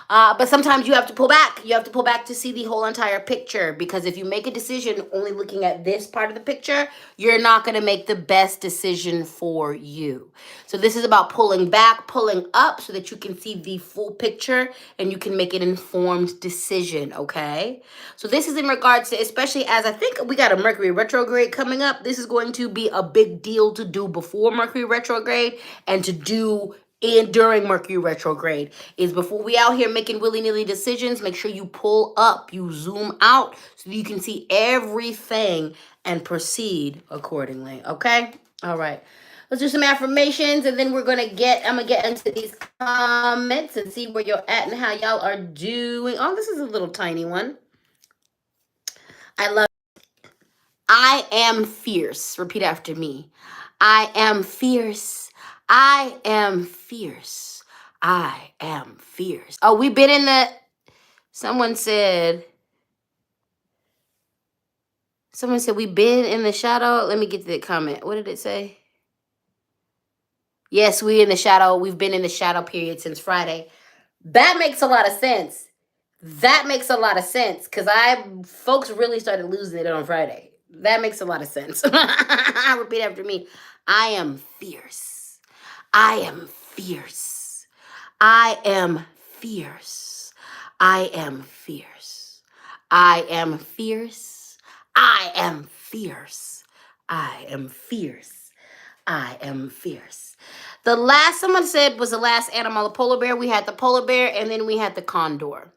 But sometimes you have to pull back. You have to pull back to see the whole entire picture, because if you make a decision only looking at this part of the picture, you're not going to make the best decision for you. So this is about pulling back, pulling up so that you can see the full picture and you can make an informed decision, okay? So this is in regards to, especially as I think we got a Mercury retrograde coming up, this is going to be a big deal to do before Mercury retrograde and to do during Mercury retrograde. Is before we out here making willy-nilly decisions, make sure you pull up, you zoom out so that you can see everything and proceed accordingly, okay? All right. Let's do some affirmations, and then I'm gonna get into these comments and see where you're at and how y'all are doing. Oh, this is a little tiny one. I am fierce. Repeat after me. I am fierce. I am fierce. I am fierce. Oh, we've been in the, someone said we've been in the shadow. Let me get to the comment. What did it say? Yes, we in the shadow. We've been in the shadow period since Friday. That makes a lot of sense. That makes a lot of sense because folks really started losing it on Friday. That makes a lot of sense. Repeat after me. I am fierce. I am fierce. I am fierce. I am fierce. I am fierce. I am fierce. I am fierce. I am fierce. The last someone said was the last animal, a polar bear. We had the polar bear and then we had the condor.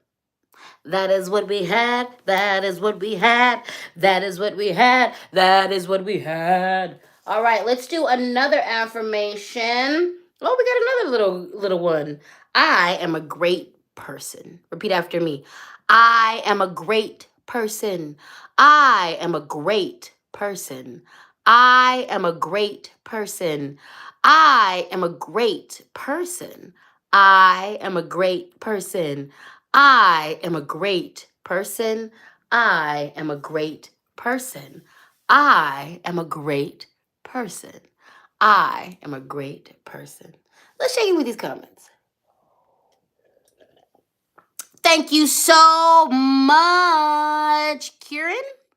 That is what we had. That is what we had. That is what we had. That is what we had. All right, let's do another affirmation. Oh, we got another little one. I am a great person. Repeat after me. I am a great person. I am a great person. I am a great person. I am a great person. I am a great person. I am a great person. I am a great person. I am a great person. I am a great person. Let's check in with these comments. Thank you so much, Kieran.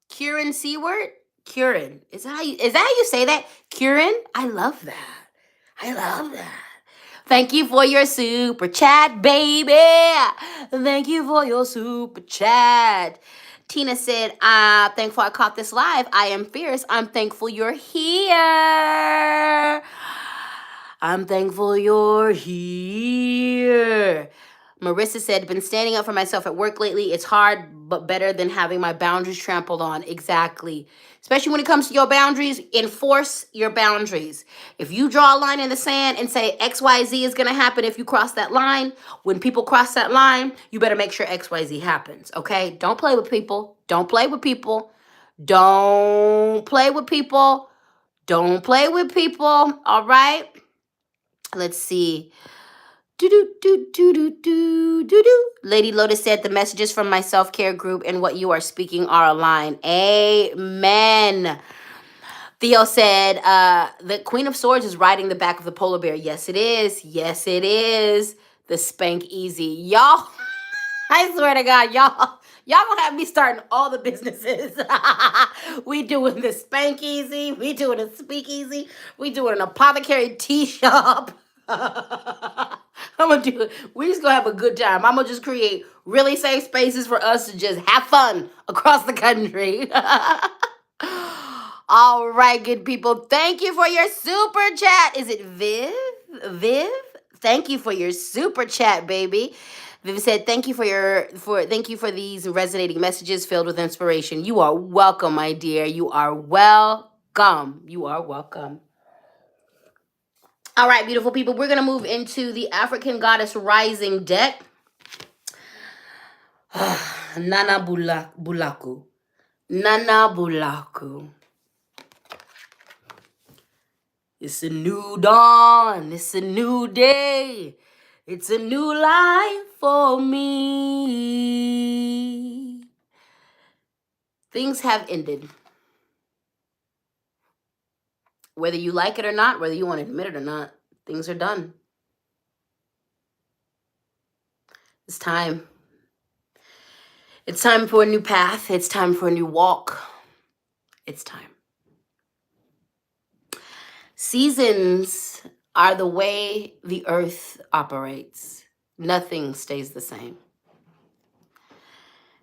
Kieran Seward. Kieran. Is that how you say that? Kieran? I love that. I love that. Thank you for your super chat, baby. Thank you for your super chat. Tina said, thankful I caught this live. I am fierce. I'm thankful you're here. I'm thankful you're here. Marissa said, been standing up for myself at work lately. It's hard, but better than having my boundaries trampled on. Exactly. Especially when it comes to your boundaries, enforce your boundaries. If you draw a line in the sand and say XYZ is going to happen if you cross that line, when people cross that line, you better make sure XYZ happens, okay? Don't play with people. Don't play with people. Don't play with people. Don't play with people, all right? Let's see. Lady Lotus said the messages from my self-care group and what you are speaking are aligned. Amen. Theo said the Queen of Swords is riding the back of the polar bear. Yes, it is. Yes, it is. The Spank Easy. Y'all, I swear to God, y'all gonna have me starting all the businesses. We doing the Spank Easy. We doing a Speakeasy. We doing an apothecary tea shop. I'm gonna do it. We just gonna have a good time. I'm gonna just create really safe spaces for us to just have fun across the country. All right, good people. Thank you for your super chat. Is it Viv? Viv? Thank you for your super chat, baby. Viv said, thank you for these resonating messages filled with inspiration. You are welcome, my dear. You are welcome. You are welcome. All right, beautiful people. We're going to move into the African Goddess Rising deck. Nana Bulaku. Nana Bulaku. It's a new dawn. It's a new day. It's a new life for me. Things have ended. Whether you like it or not, whether you want to admit it or not, things are done. It's time. It's time for a new path. It's time for a new walk. It's time. Seasons are the way the earth operates. Nothing stays the same.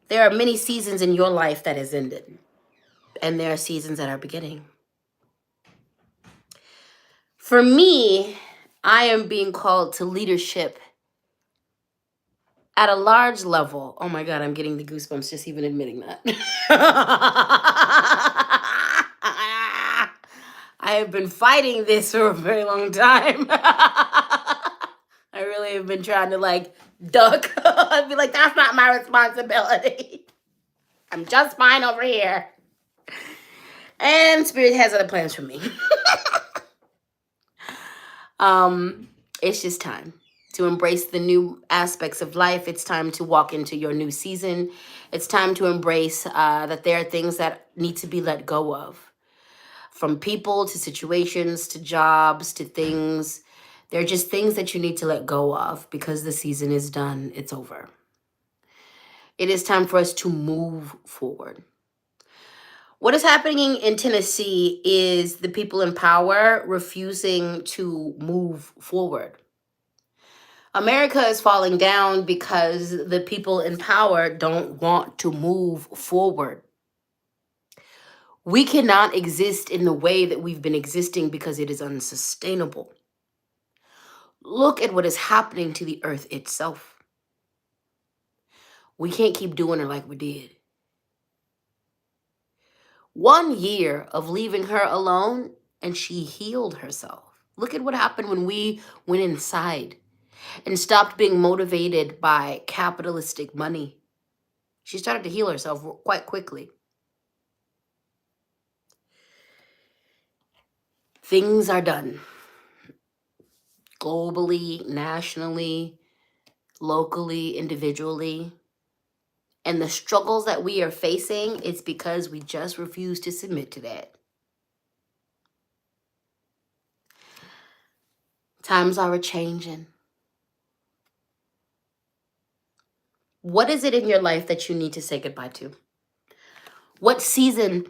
There are many seasons in your life that has ended, and there are seasons that are beginning. For me, I am being called to leadership at a large level. Oh my God, I'm getting the goosebumps just even admitting that. I have been fighting this for a very long time. I really have been trying to duck. I'd be like, that's not my responsibility. I'm just fine over here. And Spirit has other plans for me. It's just time to embrace the new aspects of life. It's time to walk into your new season. It's time to embrace that there are things that need to be let go of. From people to situations to jobs to things. They're just things that you need to let go of because the season is done. It's over. It is time for us to move forward. What is happening in Tennessee is the people in power refusing to move forward. America is falling down because the people in power don't want to move forward. We cannot exist in the way that we've been existing because it is unsustainable. Look at what is happening to the earth itself. We can't keep doing it like we did. 1 year of leaving her alone and she healed herself. Look at what happened when we went inside and stopped being motivated by capitalistic money. She started to heal herself quite quickly. Things are done. Globally, nationally, locally, individually. And the struggles that we are facing, it's because we just refuse to submit to that. Times are a-changing. What is it in your life that you need to say goodbye to? What season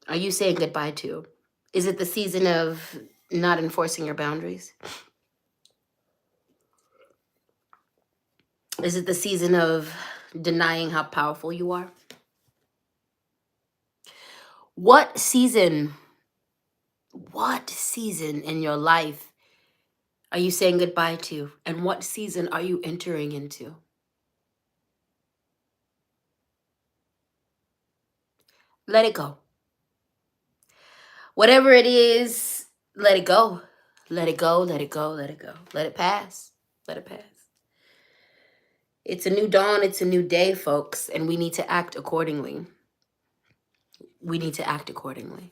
are you saying goodbye to? Is it the season of not enforcing your boundaries? Is it the season of denying how powerful you are? What season in your life are you saying goodbye to? And what season are you entering into? Let it go. Whatever it is, let it go. Let it go, let it go, let it go. Let it pass. Let it pass. It's a new dawn, it's a new day, folks, and we need to act accordingly. We need to act accordingly.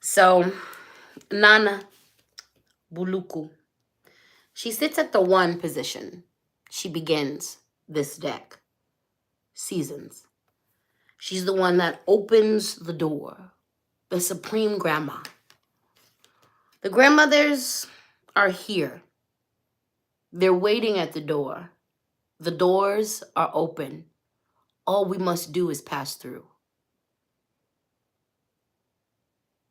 So, Nana Buluku, she sits at the 1 position. She begins this deck. Seasons. She's the one that opens the door. The supreme grandma. The grandmothers are here. They're waiting at the door. The doors are open. All we must do is pass through.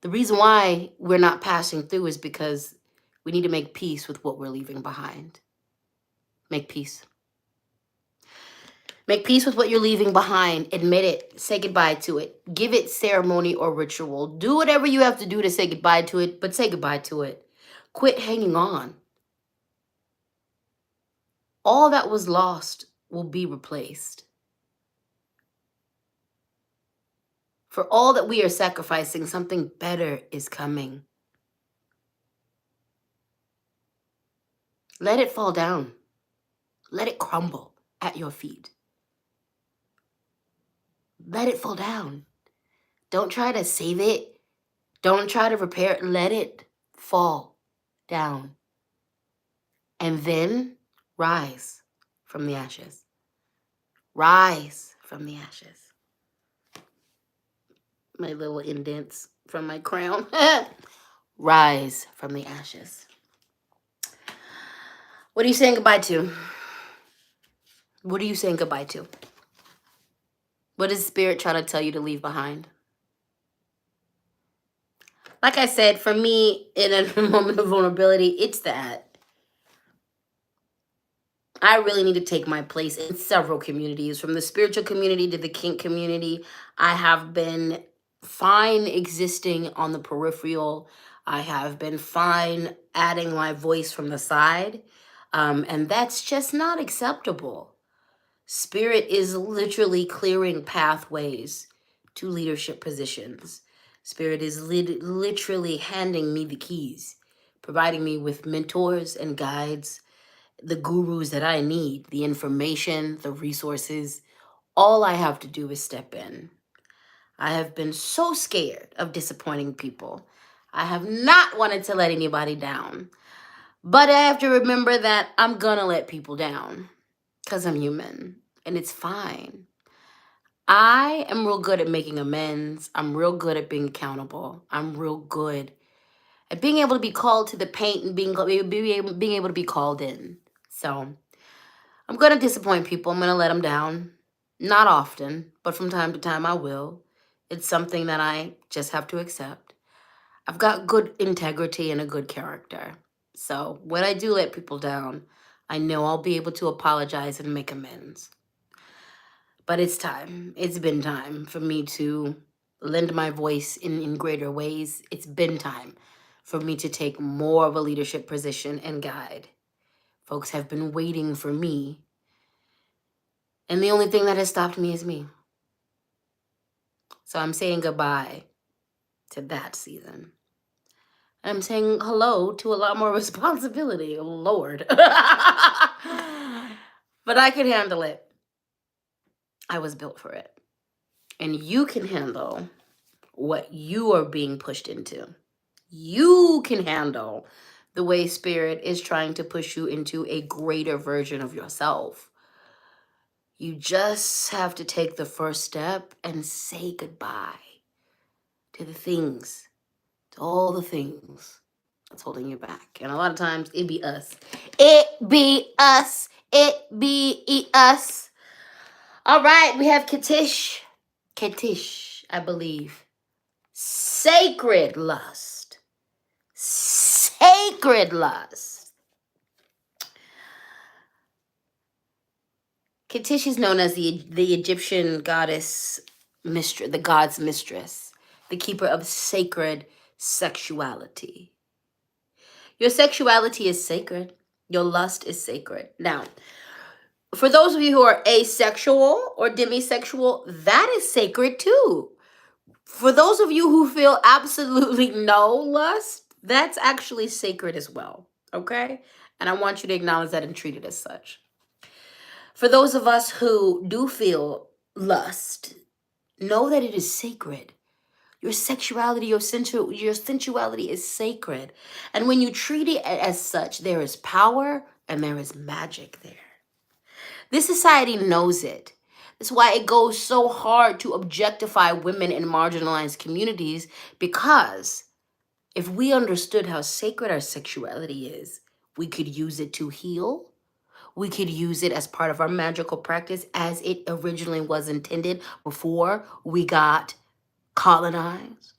The reason why we're not passing through is because we need to make peace with what we're leaving behind. Make peace. Make peace with what you're leaving behind. Admit it. Say goodbye to it. Give it ceremony or ritual. Do whatever you have to do to say goodbye to it, but say goodbye to it. Quit hanging on. All that was lost will be replaced. For all that we are sacrificing, something better is coming. Let it fall down. Let it crumble at your feet. Let it fall down. Don't try to save it. Don't try to repair it. Let it fall down. And then rise from the ashes. Rise from the ashes. My little indents from my crown. Rise from the ashes. What are you saying goodbye to? What are you saying goodbye to? What is Spirit trying to tell you to leave behind? Like I said, for me, in a moment of vulnerability, it's that. I really need to take my place in several communities, from the spiritual community to the kink community. I have been fine existing on the peripheral. I have been fine adding my voice from the side. And that's just not acceptable. Spirit is literally clearing pathways to leadership positions. Spirit is literally handing me the keys, providing me with mentors and guides, the gurus that I need, the information, the resources. All I have to do is step in. I have been so scared of disappointing people. I have not wanted to let anybody down. But I have to remember that I'm gonna let people down because I'm human and it's fine. I am real good at making amends. I'm real good at being accountable. I'm real good at being able to be called to the paint and being able to be called in. So I'm going to disappoint people. I'm going to let them down. Not often, but from time to time I will. It's something that I just have to accept. I've got good integrity and a good character. So when I do let people down, I know I'll be able to apologize and make amends. But it's time. It's been time for me to lend my voice in greater ways. It's been time for me to take more of a leadership position and guide. Folks have been waiting for me. And the only thing that has stopped me is me. So I'm saying goodbye to that season. I'm saying hello to a lot more responsibility. Lord. But I can handle it. I was built for it. And you can handle what you are being pushed into. You can handle the way Spirit is trying to push you into a greater version of yourself. You just have to take the first step and say goodbye to the things, to all the things that's holding you back. And a lot of times it be us. It be us. It be us. All right, we have Katish. Katish, I believe. Sacred lust. Sacred lust. Katish is known as the Egyptian goddess mistress, the god's mistress, the keeper of sacred sexuality. Your sexuality is sacred. Your lust is sacred. Now, for those of you who are asexual or demisexual, that is sacred too. For those of you who feel absolutely no lust, that's actually sacred as well. Okay? And I want you to acknowledge that and treat it as such. For those of us who do feel lust, know that it is sacred. Your sexuality, your sensuality is sacred. And when you treat it as such, there is power and there is magic there. This society knows it. That's why it goes so hard to objectify women in marginalized communities, because if we understood how sacred our sexuality is, we could use it to heal. We could use it as part of our magical practice as it originally was intended before we got colonized.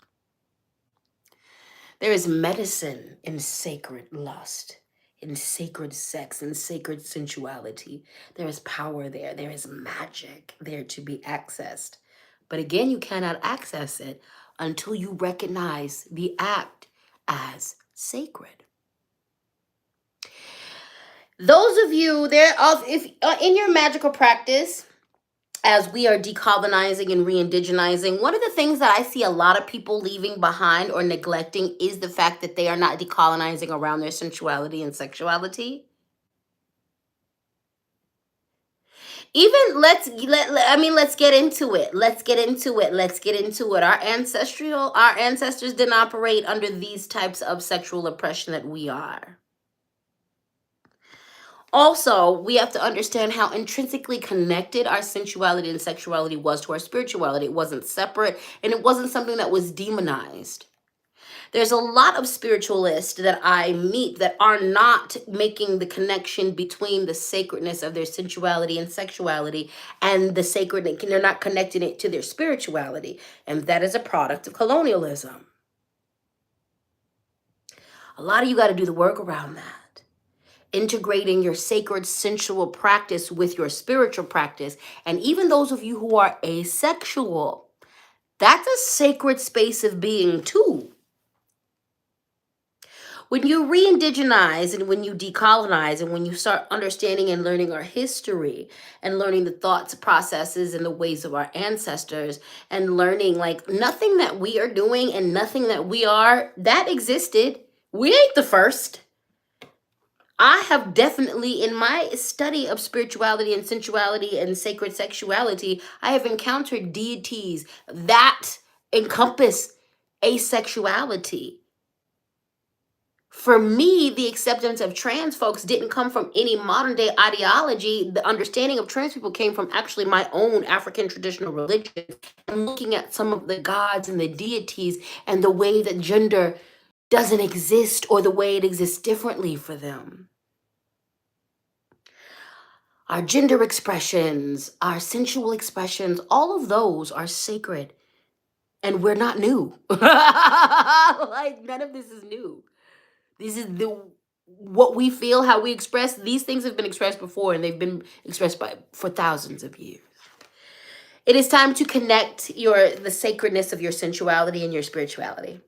There is medicine in sacred lust, in sacred sex, in sacred sensuality. There is power there. There is magic there to be accessed. But again, you cannot access it until you recognize the act as sacred. Those of you there, if in your magical practice, as we are decolonizing and re-indigenizing, one of the things that I see a lot of people leaving behind or neglecting is the fact that they are not decolonizing around their sensuality and sexuality. Even let's get into it. Let's get into it. Our ancestors didn't operate under these types of sexual oppression that we are. Also, we have to understand how intrinsically connected our sensuality and sexuality was to our spirituality. It wasn't separate, and it wasn't something that was demonized. There's a lot of spiritualists that I meet that are not making the connection between the sacredness of their sensuality and sexuality and the sacred, they're not connecting it to their spirituality. And that is a product of colonialism. A lot of you got to do the work around that. Integrating your sacred sensual practice with your spiritual practice. And even those of you who are asexual, that's a sacred space of being too. When you re-indigenize and when you decolonize and when you start understanding and learning our history and learning the thoughts, processes, and the ways of our ancestors, and learning like nothing that we are doing and nothing that we are, that existed. We ain't the first. I have definitely, in my study of spirituality and sensuality and sacred sexuality, I have encountered deities that encompass asexuality. For me, the acceptance of trans folks didn't come from any modern day ideology. The understanding of trans people came from actually my own African traditional religion and looking at some of the gods and the deities and the way that gender doesn't exist or the way it exists differently for them. Our gender expressions, our sensual expressions, all of those are sacred. And we're not new. Like, none of this is new. This is what we feel, how we express. These things have been expressed before, and they've been expressed for thousands of years. It is time to connect the sacredness of your sensuality and your spirituality.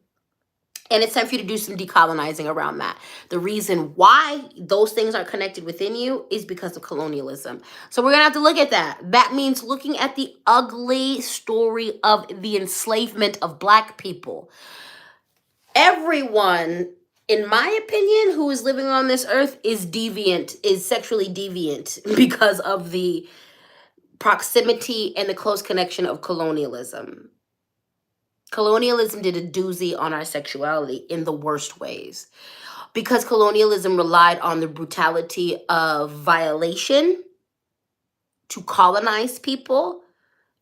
And it's time for you to do some decolonizing around that. The reason why those things are connected within you is because of colonialism. So we're going to have to look at that. That means looking at the ugly story of the enslavement of Black people. Everyone, in my opinion, who is living on this earth is deviant, is sexually deviant because of the proximity and the close connection of colonialism. Colonialism did a doozy on our sexuality in the worst ways. Because colonialism relied on the brutality of violation to colonize people,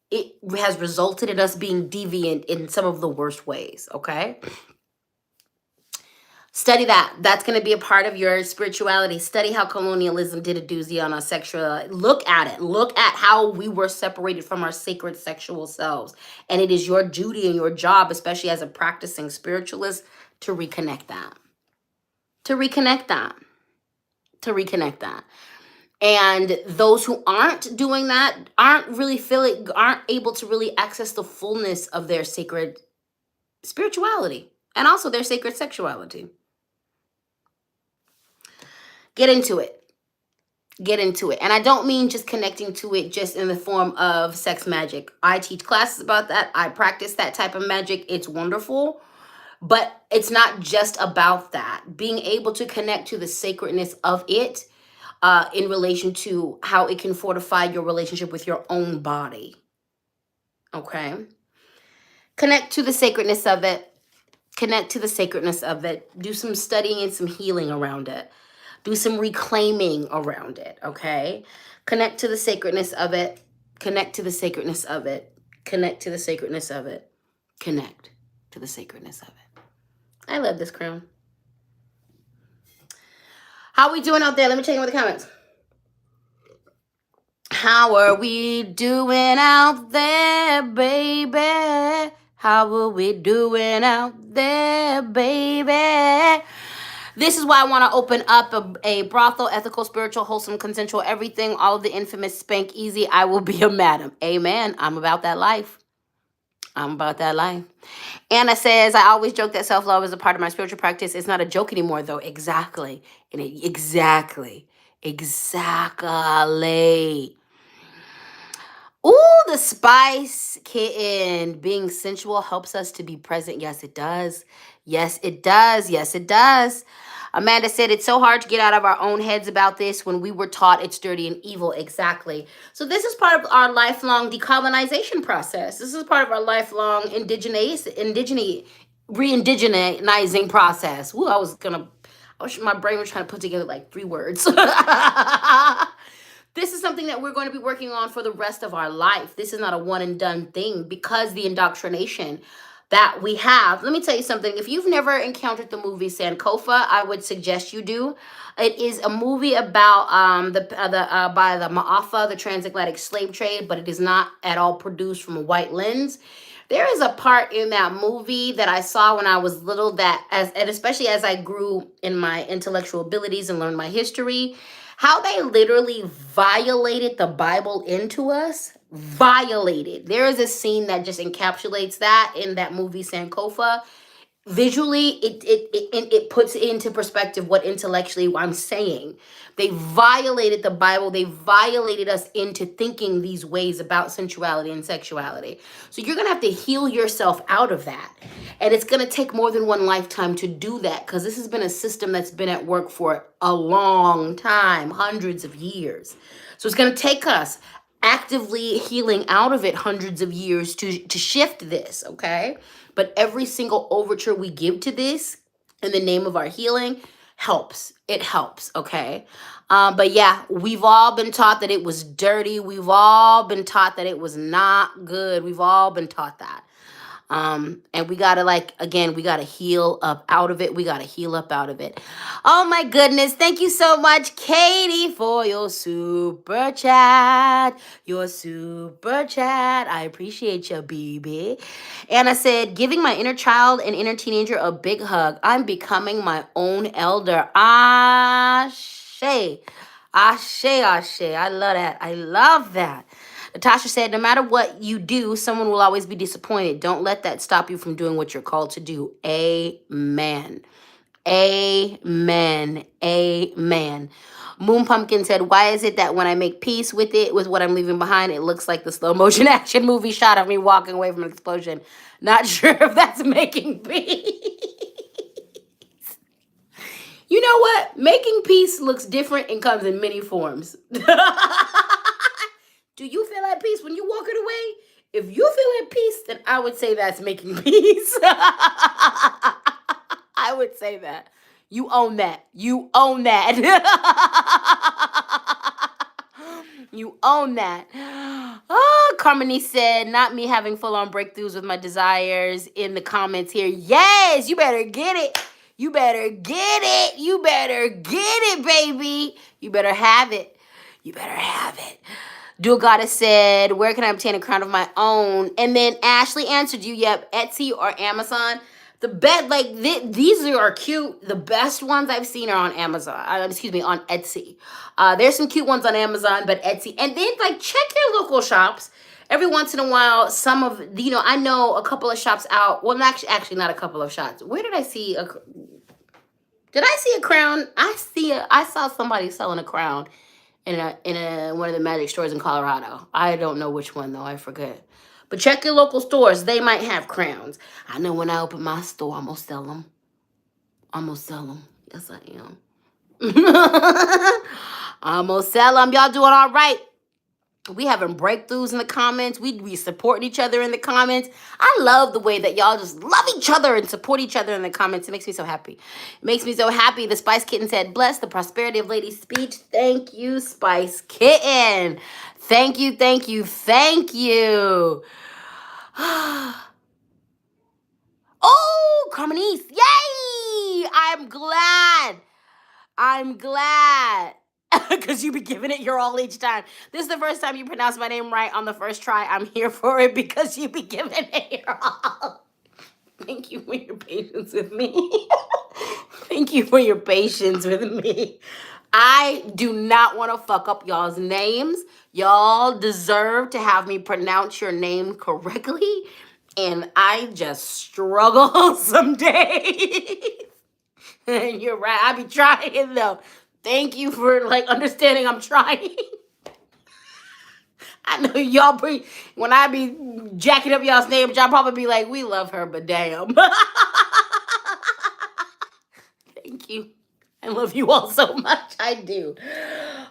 it has resulted in us being deviant in some of the worst ways, okay? Study that. That's going to be a part of your spirituality. Study how colonialism did a doozy on our sexuality. Look at it. Look at how we were separated from our sacred sexual selves. And it is your duty and your job, especially as a practicing spiritualist, to reconnect that. To reconnect that. To reconnect that. And those who aren't doing that aren't able to really access the fullness of their sacred spirituality. and also their sacred sexuality. Get into it. Get into it. And I don't mean just connecting to it just in the form of sex magic. I teach classes about that. I practice that type of magic. It's wonderful. But it's not just about that. Being able to connect to the sacredness of it in relation to how it can fortify your relationship with your own body. Okay? Connect to the sacredness of it. Connect to the sacredness of it. Do some studying and some healing around it. Do some reclaiming around it, okay? Connect to the sacredness of it. Connect to the sacredness of it. Connect to the sacredness of it. Connect to the sacredness of it. I love this crown. How are we doing out there? Let me check in with the comments. How are we doing out there, baby? How are we doing out there, baby? This is why I want to open up a brothel, ethical, spiritual, wholesome, consensual, everything, all of the infamous spank easy. I will be a madam. Amen. I'm about that life. I'm about that life. Anna says, I always joke that self-love is a part of my spiritual practice. It's not a joke anymore, though. Exactly. Exactly. Ooh, the spice kitten. Being sensual helps us to be present. Yes, it does. Yes, it does. Yes, it does. Amanda said, it's so hard to get out of our own heads about this when we were taught it's dirty and evil. Exactly. So this is part of our lifelong decolonization process. This is part of our lifelong re-indigenizing process. Ooh, my brain was trying to put together like 3 words. This is something that we're going to be working on for the rest of our life. This is not a one and done thing because the indoctrination that we have. Let me tell you something. If you've never encountered the movie Sankofa, I would suggest you do. It is a movie about by the Ma'afa, the transatlantic slave trade, but it is not at all produced from a white lens. There is a part in that movie that I saw when I was little and especially as I grew in my intellectual abilities and learned my history, how they literally violated the Bible into us. Violated. There is a scene that just encapsulates that in that movie Sankofa. Visually, it puts into perspective what intellectually I'm saying. They violated the Bible. They violated us into thinking these ways about sensuality and sexuality. So you're going to have to heal yourself out of that. And it's going to take more than one lifetime to do that because this has been a system that's been at work for a long time, hundreds of years. So it's going to take us actively healing out of it hundreds of years to shift this, okay? But every single overture we give to this in the name of our healing helps. It helps, okay? But yeah, we've all been taught that it was dirty. We've all been taught that it was not good. We've all been taught that. And we gotta we gotta heal up out of it. We gotta heal up out of it. Oh my goodness. Thank you so much, Katie, for your super chat. Your super chat. I appreciate you, baby. Anna said, giving my inner child and inner teenager a big hug. I'm becoming my own elder. Ashe. Ashe, ashe. I love that. I love that. Natasha said, no matter what you do, someone will always be disappointed. Don't let that stop you from doing what you're called to do. Amen. Amen. Amen. Moon Pumpkin said, why is it that when I make peace with what I'm leaving behind, it looks like the slow motion action movie shot of me walking away from an explosion? Not sure if that's making peace. You know what? Making peace looks different and comes in many forms. Do you feel at peace when you're walking away? If you feel at peace, then I would say that's making peace. I would say that. You own that. You own that. You own that. Oh, Carmony said, not me having full-on breakthroughs with my desires in the comments here. Yes, you better get it. You better get it. You better get it, baby. You better have it. You better have it. Dual Goddess said, where can I obtain a crown of my own? And then Ashley answered you, yep, Etsy or Amazon. The best, these are cute. The best ones I've seen are on Amazon. On Etsy. There's some cute ones on Amazon, but Etsy. And then, check your local shops Every once in a while, some of I know a couple of shops out. Well, actually not a couple of shops. Where did I see a? Did I see a crown? I saw somebody selling a crown in one of the magic stores in Colorado. I don't know which one though. I forget. But check your local stores. They might have crowns. I know when I open my store, I'm gonna sell them. I'm gonna sell them. Yes, I am. I'm gonna sell them. Y'all doing all right? We having breakthroughs in the comments. We be supporting each other in the comments. I love the way that y'all just love each other and support each other in the comments. It makes me so happy. It makes me so happy. The Spice Kitten said, bless the prosperity of LadySpeech. Thank you, Spice Kitten. Thank you, thank you, thank you. Oh, Carmenice. Yay! I'm glad. Because you be giving it your all each time. This is the first time you pronounce my name right on the first try. I'm here for it because you be giving it your all. Thank you for your patience with me. Thank you for your patience with me. I do not want to fuck up y'all's names. Y'all deserve to have me pronounce your name correctly. And I just struggle some days. And you're right. I be trying though. Thank you for understanding I'm trying. I know y'all when I be jacking up y'all's names, y'all probably be like, we love her, but damn. Thank you. I love you all so much. I do.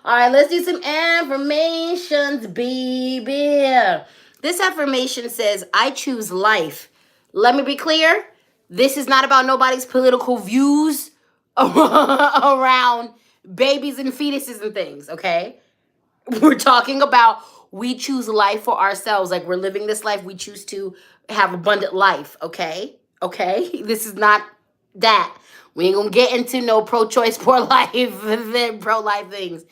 All right, let's do some affirmations, baby. This affirmation says, I choose life. Let me be clear. This is not about nobody's political views around babies and fetuses and things, okay? We're talking about we choose life for ourselves. Like we're living this life. We choose to have abundant life, okay? Okay? This is not that. We ain't gonna get into no pro-choice, pro-life, pro-life things.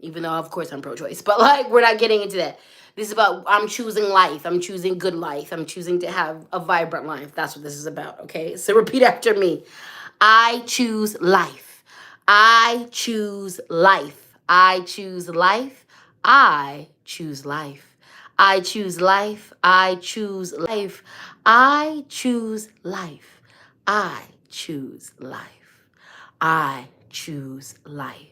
Even though, of course, I'm pro-choice. But, we're not getting into that. This is about I'm choosing life. I'm choosing good life. I'm choosing to have a vibrant life. That's what this is about, okay? So repeat after me. I choose life. I choose life. I choose life. I choose life. I choose life. I choose life. I choose life. I choose life. I choose life.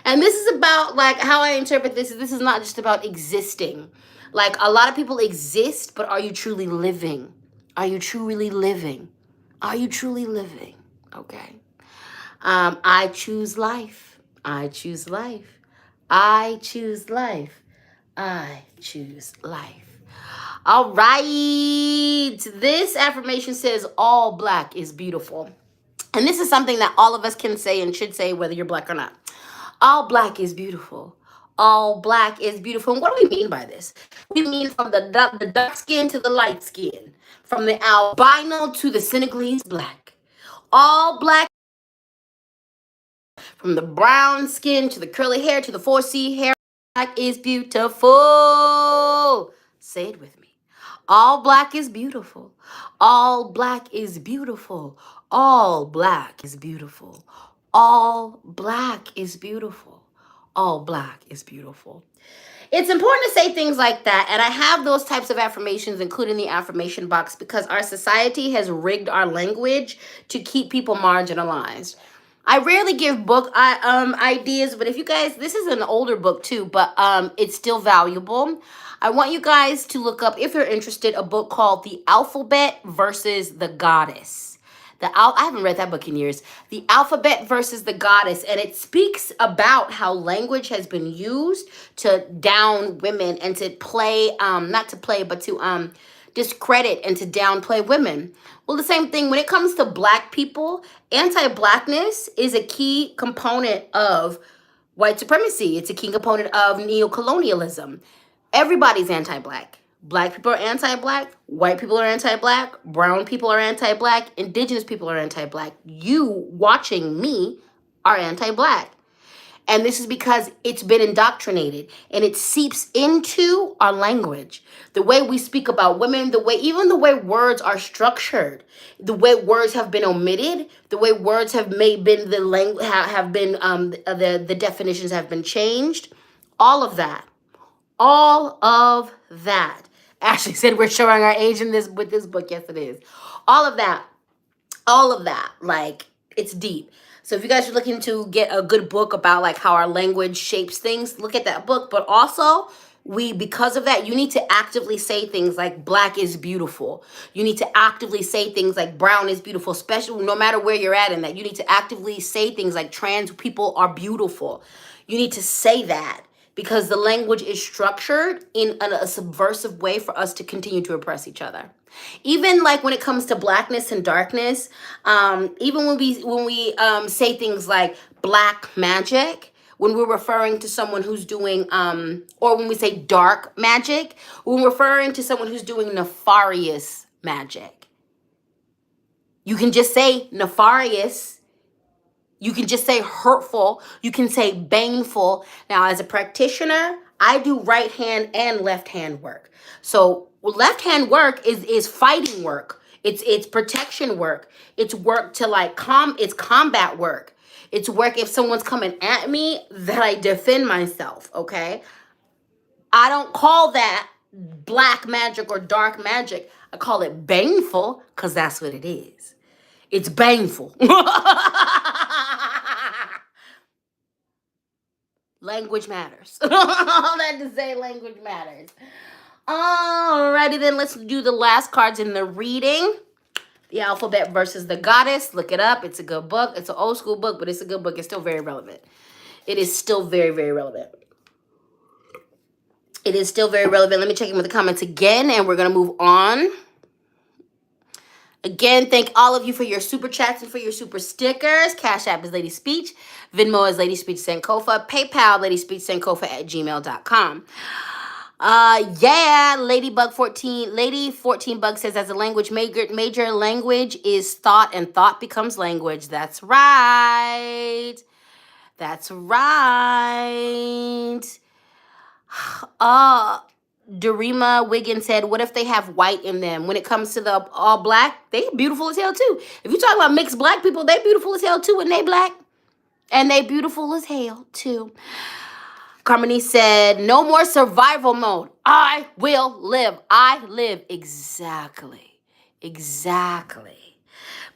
And this is about how I interpret this is not just about existing. Like a lot of people exist, but are you truly living? Are you truly living? Are you truly living? Okay. I choose life. I choose life. I choose life. I choose life. All right. This affirmation says all black is beautiful. And this is something that all of us can say and should say whether you're black or not. All black is beautiful. All black is beautiful. And what do we mean by this? We mean from the dark skin to the light skin, from the albino to the Senegalese black. All black, from the brown skin to the curly hair to the 4C hair, black is beautiful. Say it with me. All black is beautiful. All black is beautiful. All black is beautiful. All black is beautiful. All black is beautiful. It's important to say things like that. And I have those types of affirmations, including the affirmation box, because our society has rigged our language to keep people marginalized. I rarely give book ideas, but if you guys, this is an older book too, but it's still valuable. I want you guys to look up, if you're interested, a book called The Alphabet versus the Goddess. I haven't read that book in years. The Alphabet versus the Goddess, and it speaks about how language has been used to down women and to play, not to play, but to discredit and to downplay women. Well, the same thing when it comes to black people, anti-blackness is a key component of white supremacy. It's a key component of neocolonialism. Everybody's anti-black. Black people are anti-black. White people are anti-black. Brown people are anti-black. Indigenous people are anti-black. You watching me are anti-black. And this is because it's been indoctrinated and it seeps into our language. The way we speak about women, even the way words are structured, the way words have been omitted, the way words have been the language have been the definitions have been changed. All of that Ashley said we're showing our age in this with this book. Yes, it is. All of that. All of that. Like, it's deep. So if you guys are looking to get a good book about like how our language shapes things, look at that book. But also, because of that, you need to actively say things like black is beautiful. You need to actively say things like brown is beautiful, especially no matter where you're at in that. You need to actively say things like trans people are beautiful. You need to say that because the language is structured in a subversive way for us to continue to oppress each other. Even like when it comes to blackness and darkness, even when we say things like black magic, when we're referring to someone who's doing, or when we say dark magic, when we're referring to someone who's doing nefarious magic. You can just say nefarious. You can just say hurtful. You can say baneful. Now, as a practitioner, I do right hand and left hand work. So left hand work is fighting work. It's protection work. It's work to like it's combat work. It's work if someone's coming at me that I defend myself, okay? I don't call that black magic or dark magic. I call it baneful because that's what it is. It's baneful. Language matters. All that to say, language matters. Alrighty then, let's do the last cards in the reading. The Alphabet versus the Goddess. Look it up. It's a good book. It's an old school book, but it's a good book. It's still very relevant. It is still very, very relevant. It is still very relevant. Let me check in with the comments again, and we're going to move on. Again, thank all of you for your super chats and for your super stickers. Cash App is LadySpeech. Venmo is LadySpeech Sankofa. PayPal, LadySpeechSankofa@gmail.com. Yeah, Ladybug 14, Lady 14 Bug says, as a language major language is thought, and thought becomes language. That's right. That's right. Dorima Wiggins said, what if they have white in them? When it comes to the all black, they beautiful as hell too. If you talk about mixed black people, they beautiful as hell too, and they black. And they beautiful as hell too. Carmony said, no more survival mode. I will live. I live. Exactly. Exactly.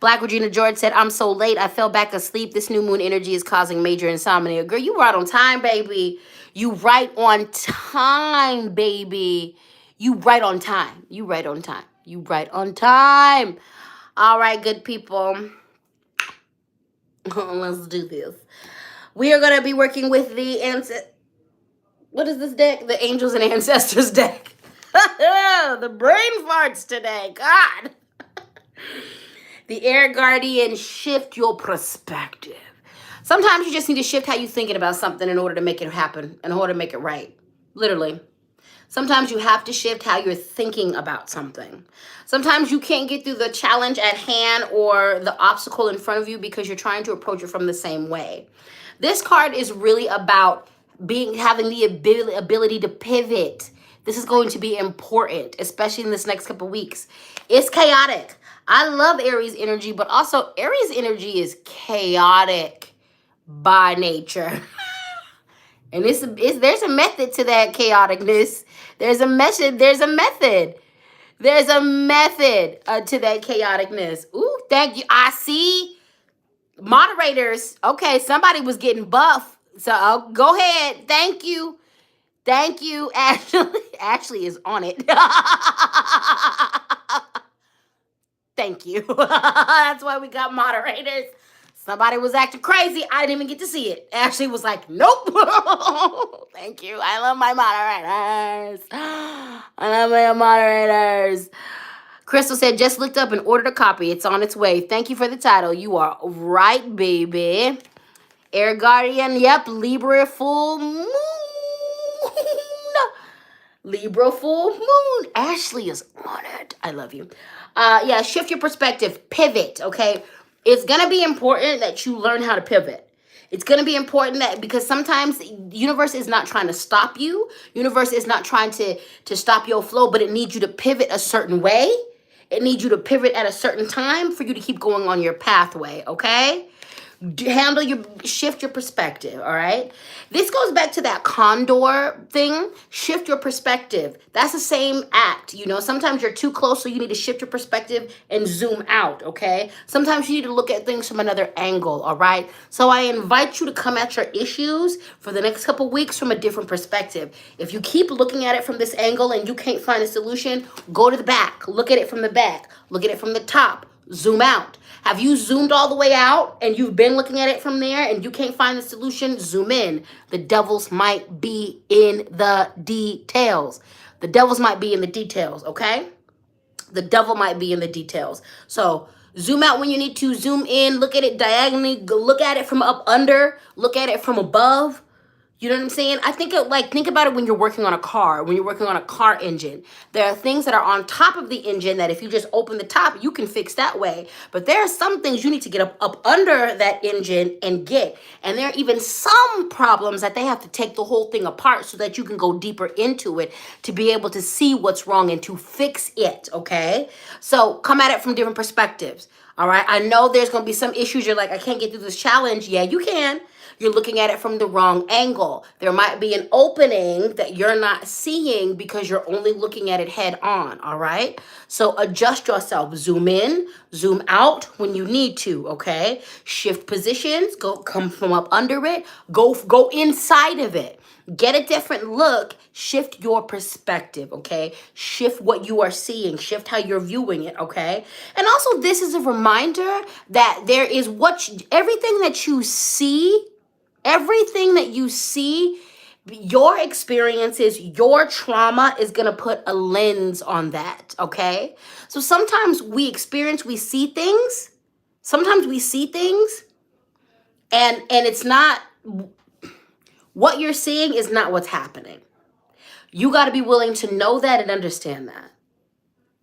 Black Regina George said, I'm so late. I fell back asleep. This new moon energy is causing major insomnia. Girl, you right on time, baby. You right on time, baby. You right on time. You right on time. You right on time. All right, good people. Let's do this. We are going to be working with the what is this deck? The Angels and Ancestors deck. The brain farts today. God. The Air Guardian, shift your perspective. Sometimes you just need to shift how you're thinking about something in order to make it happen, in order to make it right. Literally. Sometimes you have to shift how you're thinking about something. Sometimes you can't get through the challenge at hand or the obstacle in front of you because you're trying to approach it from the same way. This card is really about having the ability to pivot. This is going to be important, especially in this next couple weeks. It's chaotic. I love Aries energy, but also Aries energy is chaotic by nature. And there's a method to that chaoticness. There's a method. There's a method to that chaoticness. Ooh, thank you. I see moderators. Okay, somebody was getting buff. So go ahead. Thank you. Thank you. Ashley is on it. Thank you. That's why we got moderators. Somebody was acting crazy. I didn't even get to see it. Ashley was like, nope. Thank you. I love my moderators. I love my moderators. Crystal said, just looked up and ordered a copy. It's on its way. Thank you for the title. You are right, baby. Air Guardian, yep. Libra full moon. Libra full moon. Ashley is on it. I love you. Yeah, shift your perspective. Pivot, okay? It's going to be important that you learn how to pivot. It's going to be important that because sometimes the universe is not trying to stop you. Universe is not trying to stop your flow, but it needs you to pivot a certain way. It needs you to pivot at a certain time for you to keep going on your pathway, okay? Shift your perspective, all right? This goes back to that condor thing. Shift your perspective. That's the same act. You know, sometimes you're too close, so you need to shift your perspective and zoom out, okay? Sometimes you need to look at things from another angle, all right? So I invite you to come at your issues for the next couple weeks from a different perspective. If you keep looking at it from this angle and you can't find a solution, go to the back. Look at it from the back. Look at it from the top. Zoom out. Have you zoomed all the way out and you've been looking at it from there and you can't find the solution? Zoom in. The devils might be in the details. The devils might be in the details, okay? The devil might be in the details. So zoom out when you need to. Zoom in. Look at it diagonally. Look at it from up under. Look at it from above. You know what I'm saying? I think think about it when you're working on a car, when you're working on a car engine. There are things that are on top of the engine that if you just open the top, you can fix that way. But there are some things you need to get up under that engine and get. And there are even some problems that they have to take the whole thing apart so that you can go deeper into it to be able to see what's wrong and to fix it, okay? So come at it from different perspectives, all right? I know there's going to be some issues. You're like, I can't get through this challenge. Yeah, you can. You're looking at it from the wrong angle. There might be an opening that you're not seeing because you're only looking at it head on, all right? So adjust yourself. Zoom in, zoom out when you need to, okay? Shift positions, come from up under it, go inside of it. Get a different look, shift your perspective, okay? Shift what you are seeing, shift how you're viewing it, okay? And also this is a reminder that there is everything that you see, your experiences, your trauma is going to put a lens on that, okay? So sometimes we see things, and it's not, what you're seeing is not what's happening. You got to be willing to know that and understand that.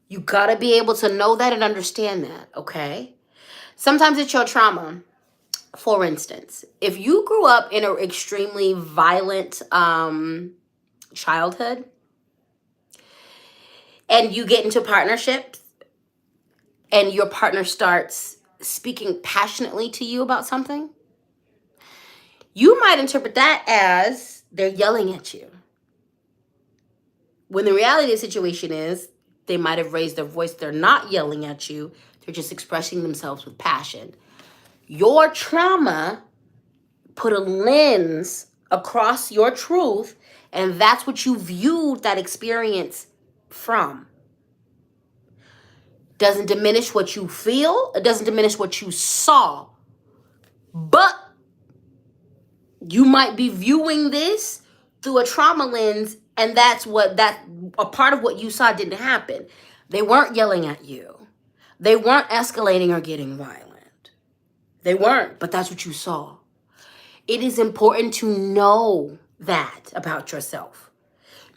You got to be able to know that and understand that, okay? Sometimes it's your trauma. For instance, if you grew up in an extremely violent childhood and you get into partnerships and your partner starts speaking passionately to you about something, you might interpret that as they're yelling at you. When the reality of the situation is they might have raised their voice. They're not yelling at you. They're just expressing themselves with passion. Your trauma put a lens across your truth, and that's what you viewed that experience from. Doesn't diminish what you feel. It doesn't diminish what you saw. But you might be viewing this through a trauma lens, and a part of what you saw didn't happen. They weren't yelling at you. They weren't escalating or getting violent. They weren't, but that's what you saw. It is important to know that about yourself.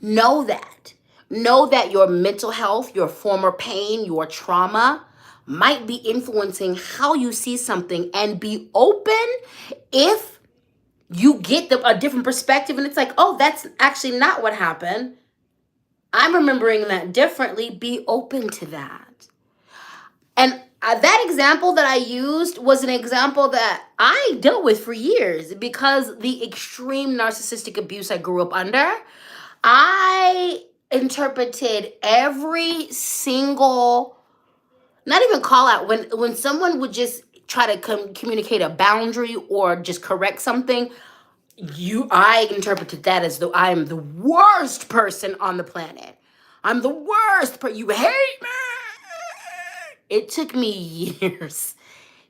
Know that. Know that your mental health, your former pain, your trauma might be influencing how you see something, and be open if you get a different perspective and it's like, oh, that's actually not what happened. I'm remembering that differently. Be open to that. And that example that I used was an example that I dealt with for years because the extreme narcissistic abuse I grew up under. I interpreted every single, not even call out, when someone would just try to communicate a boundary or just correct something, I interpreted that as though I am the worst person on the planet. I'm the worst person. You hate me. It took me years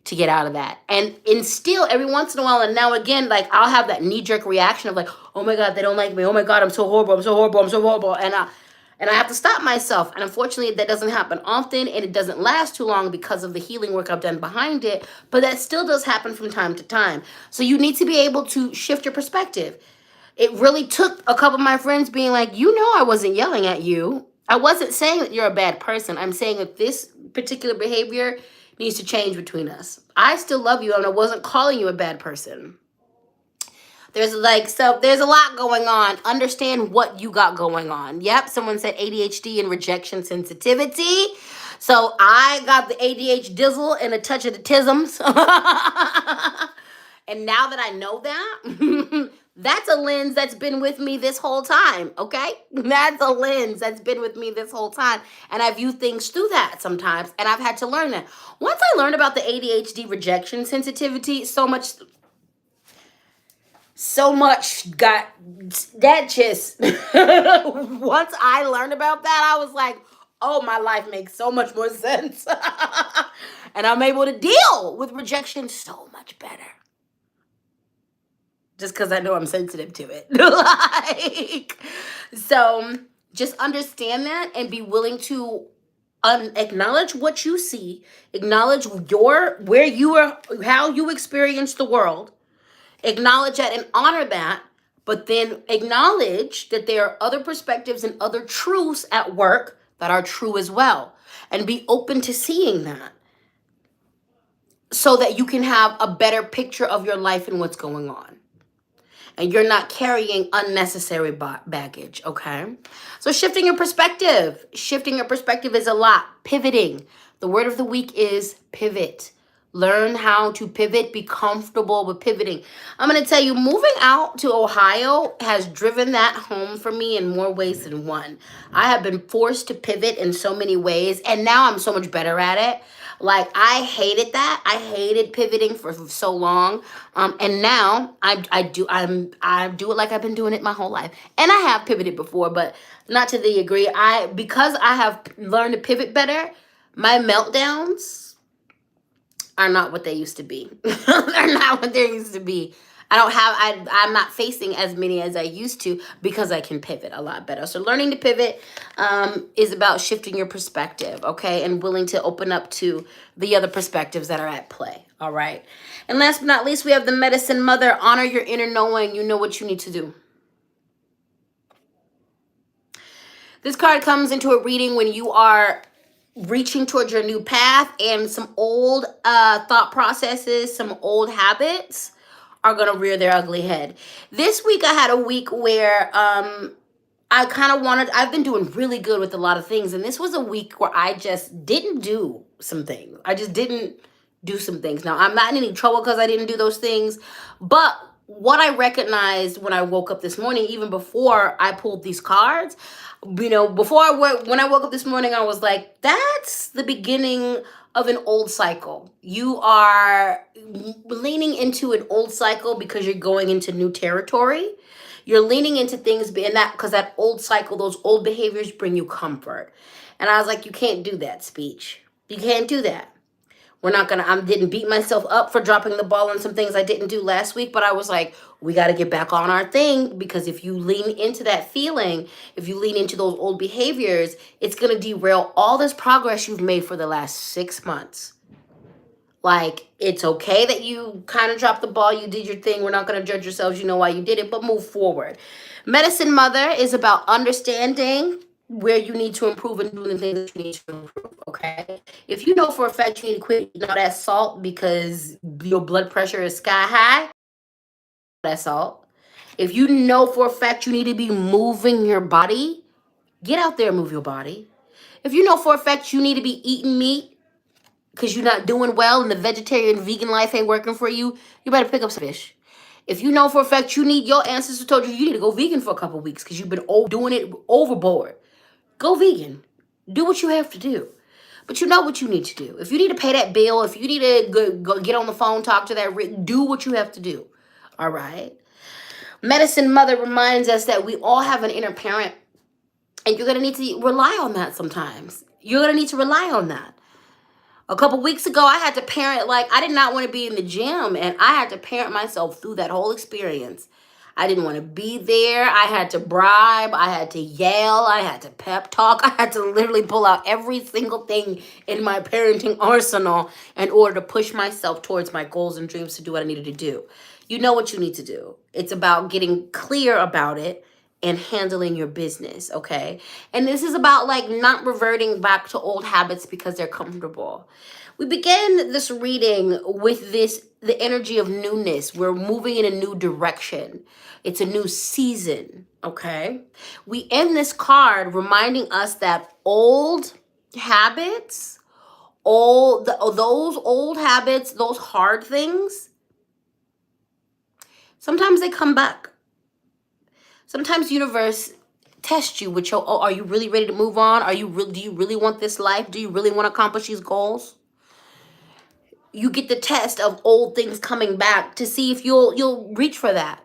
to get out of that. And still, every once in a while, and now again, like, I'll have that knee-jerk reaction of like, oh my God, they don't like me. Oh my God, I'm so horrible. I'm so horrible. I'm so horrible. And I have to stop myself. And unfortunately, that doesn't happen often, and it doesn't last too long because of the healing work I've done behind it. But that still does happen from time to time. So you need to be able to shift your perspective. It really took a couple of my friends being like, I wasn't yelling at you. I wasn't saying that you're a bad person. I'm saying that this particular behavior needs to change between us. I still love you, and I wasn't calling you a bad person. There's a lot going on. Understand what you got going on. Yep, someone said ADHD and rejection sensitivity. So I got the ADHD dizzle and a touch of the tisms. And now that I know that, that's a lens that's been with me this whole time, okay? That's a lens that's been with me this whole time. And I view things through that sometimes, and I've had to learn that. Once I learned about the ADHD rejection sensitivity, so much got that just once I learned about that, I was like, oh, my life makes so much more sense. And I'm able to deal with rejection so much better. Just because I know I'm sensitive to it. Like, so just understand that and be willing to acknowledge what you see, acknowledge where you are, how you experience the world, acknowledge that and honor that, but then acknowledge that there are other perspectives and other truths at work that are true as well, and be open to seeing that so that you can have a better picture of your life and what's going on. And you're not carrying unnecessary baggage, okay? So shifting your perspective. Shifting your perspective is a lot. Pivoting. The word of the week is pivot. Learn how to pivot. Be comfortable with pivoting. I'm going to tell you, moving out to Ohio has driven that home for me in more ways than one. I have been forced to pivot in so many ways, and now I'm so much better at it. Like, I hated that. I hated pivoting for so long. And now I do it like I've been doing it my whole life. And I have pivoted before, but not to the degree. Because I have learned to pivot better, my meltdowns are not what they used to be. They're not what they used to be. I'm not facing as many as I used to because I can pivot a lot better. So learning to pivot is about shifting your perspective, okay? And willing to open up to the other perspectives that are at play, all right? And last but not least, we have the medicine mother. Honor your inner knowing. You know what you need to do. This card comes into a reading when you are reaching towards your new path and some old thought processes, some old habits are going to rear their ugly head. This week I had a week where I've been doing really good with a lot of things. And this was a week where I just didn't do some things. I just didn't do some things. Now, I'm not in any trouble because I didn't do those things. But what I recognized when I woke up this morning, even before I pulled these cards, when I woke up this morning, I was like, that's the beginning of an old cycle. You are leaning into an old cycle because you're going into new territory. You're leaning into things because that old cycle, those old behaviors bring you comfort. And I was like, you can't do that, speech. You can't do that. I didn't beat myself up for dropping the ball on some things I didn't do last week, but I was like, we got to get back on our thing, because if you lean into that feeling, if you lean into those old behaviors, it's going to derail all this progress you've made for the last 6 months. Like, it's okay that you kind of dropped the ball, you did your thing. We're not going to judge yourselves. You know why you did it, but move forward. Medicine Mother is about understanding where you need to improve and doing the things that you need to improve, okay? If you know for a fact you need to quit eating all that salt because your blood pressure is sky high, that salt. If you know for a fact you need to be moving your body, get out there and move your body. If you know for a fact you need to be eating meat because you're not doing well and the vegetarian vegan life ain't working for you, you better pick up some fish. If you know for a fact your ancestors told you need to go vegan for a couple weeks because you've been doing it overboard, go vegan. Do what you have to do. But you know what you need to do. If you need to pay that bill, if you need to go get on the phone, talk to that, do what you have to do. All right? Medicine Mother reminds us that we all have an inner parent, and you're going to need to rely on that sometimes. You're going to need to rely on that. A couple weeks ago, I had to parent, I did not want to be in the gym, and I had to parent myself through that whole experience. I didn't want to be there. I had to bribe. I had to yell. I had to pep talk. I had to literally pull out every single thing in my parenting arsenal in order to push myself towards my goals and dreams to do what I needed to do. You know what you need to do. It's about getting clear about it and handling your business, okay? And this is about not reverting back to old habits because they're comfortable. We began this reading with the energy of newness. We're moving in a new direction. It's a new season, okay? We end this card reminding us that old habits, those old habits, those hard things, Sometimes they come back. Sometimes universe tests you with your, oh, are you really ready to move on? Do you really want this life? Do you really want to accomplish these goals? You get the test of old things coming back to see if you'll reach for that.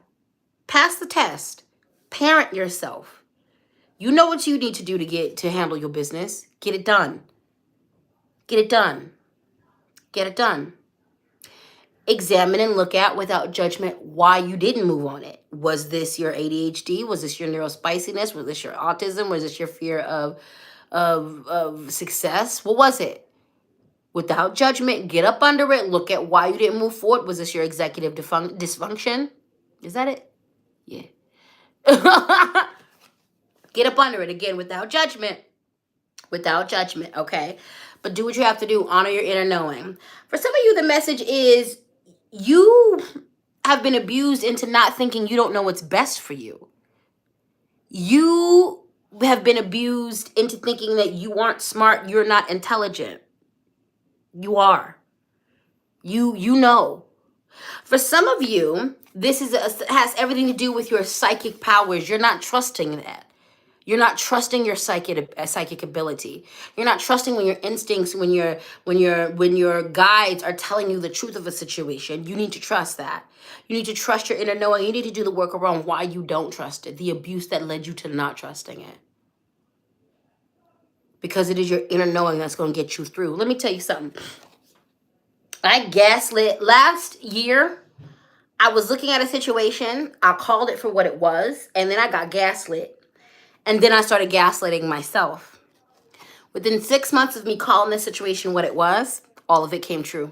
Pass the test. Parent yourself. You know what you need to do to handle your business. Get it done. Get it done. Get it done. Examine and look at without judgment why you didn't move on it. Was this your ADHD? Was this your neurospiciness? Was this your autism? Was this your fear of success? What was it? Without judgment, get up under it. Look at why you didn't move forward. Was this your executive dysfunction? Is that it? Yeah. Get up under it again without judgment. Without judgment, okay? But do what you have to do. Honor your inner knowing. For some of you, the message is you have been abused into not thinking you don't know what's best for you. You have been abused into thinking that you aren't smart, you're not intelligent. You are. You know. For some of you, this has everything to do with your psychic powers. You're not trusting that. You're not trusting your psychic ability. You're not trusting when your instincts, when your guides are telling you the truth of a situation. You need to trust that. You need to trust your inner knowing. You need to do the work around why you don't trust it, the abuse that led you to not trusting it. Because it is your inner knowing that's going to get you through. Let me tell you something. I gaslit last year. I was looking at a situation. I called it for what it was, and then I got gaslit. And then I started gaslighting myself. Within 6 months of me calling this situation what it was, all of it came true.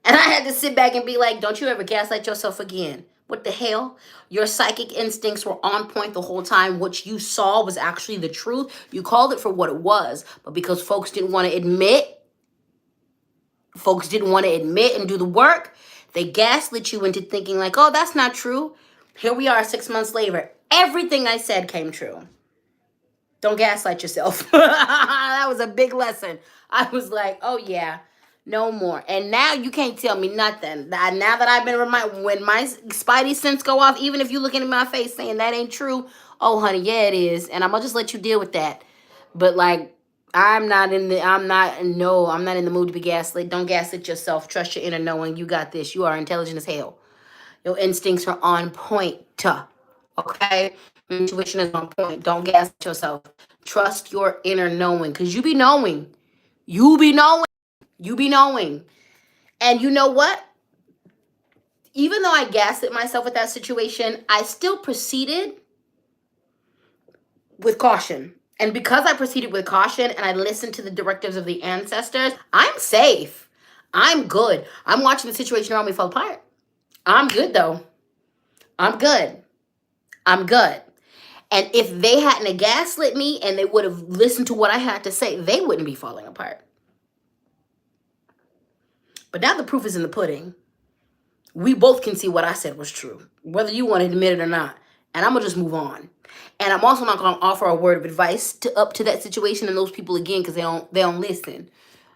And I had to sit back and be like, don't you ever gaslight yourself again. What the hell? Your psychic instincts were on point the whole time. What you saw was actually the truth. You called it for what it was. But because folks didn't want to admit and do the work, they gaslit you into thinking like, oh, that's not true. Here we are 6 months later. Everything I said came true. Don't gaslight yourself. That was a big lesson. I was like, oh yeah, no more. And now you can't tell me nothing. Now that I've been reminded, when my spidey sense go off, even if you looking in my face saying that ain't true, oh honey, yeah it is. And I'm gonna just let you deal with that. But like, I'm not in the mood to be gaslit. Don't gaslit yourself. Trust your inner knowing. You got this. You are intelligent as hell. Your instincts are on point. Okay? Intuition is on point. Don't gaslight yourself. Trust your inner knowing. Because you be knowing. You be knowing. And you know what? Even though I gaslit myself with that situation, I still proceeded with caution. And because I proceeded with caution and I listened to the directives of the ancestors, I'm safe. I'm good. I'm watching the situation around me fall apart. I'm good though. I'm good. And if they hadn't gaslit me and they would have listened to what I had to say, they wouldn't be falling apart. But now the proof is in the pudding. We both can see what I said was true, whether you want to admit it or not. And I'm going to just move on. And I'm also not going to offer a word of advice up to that situation and those people again because they don't listen.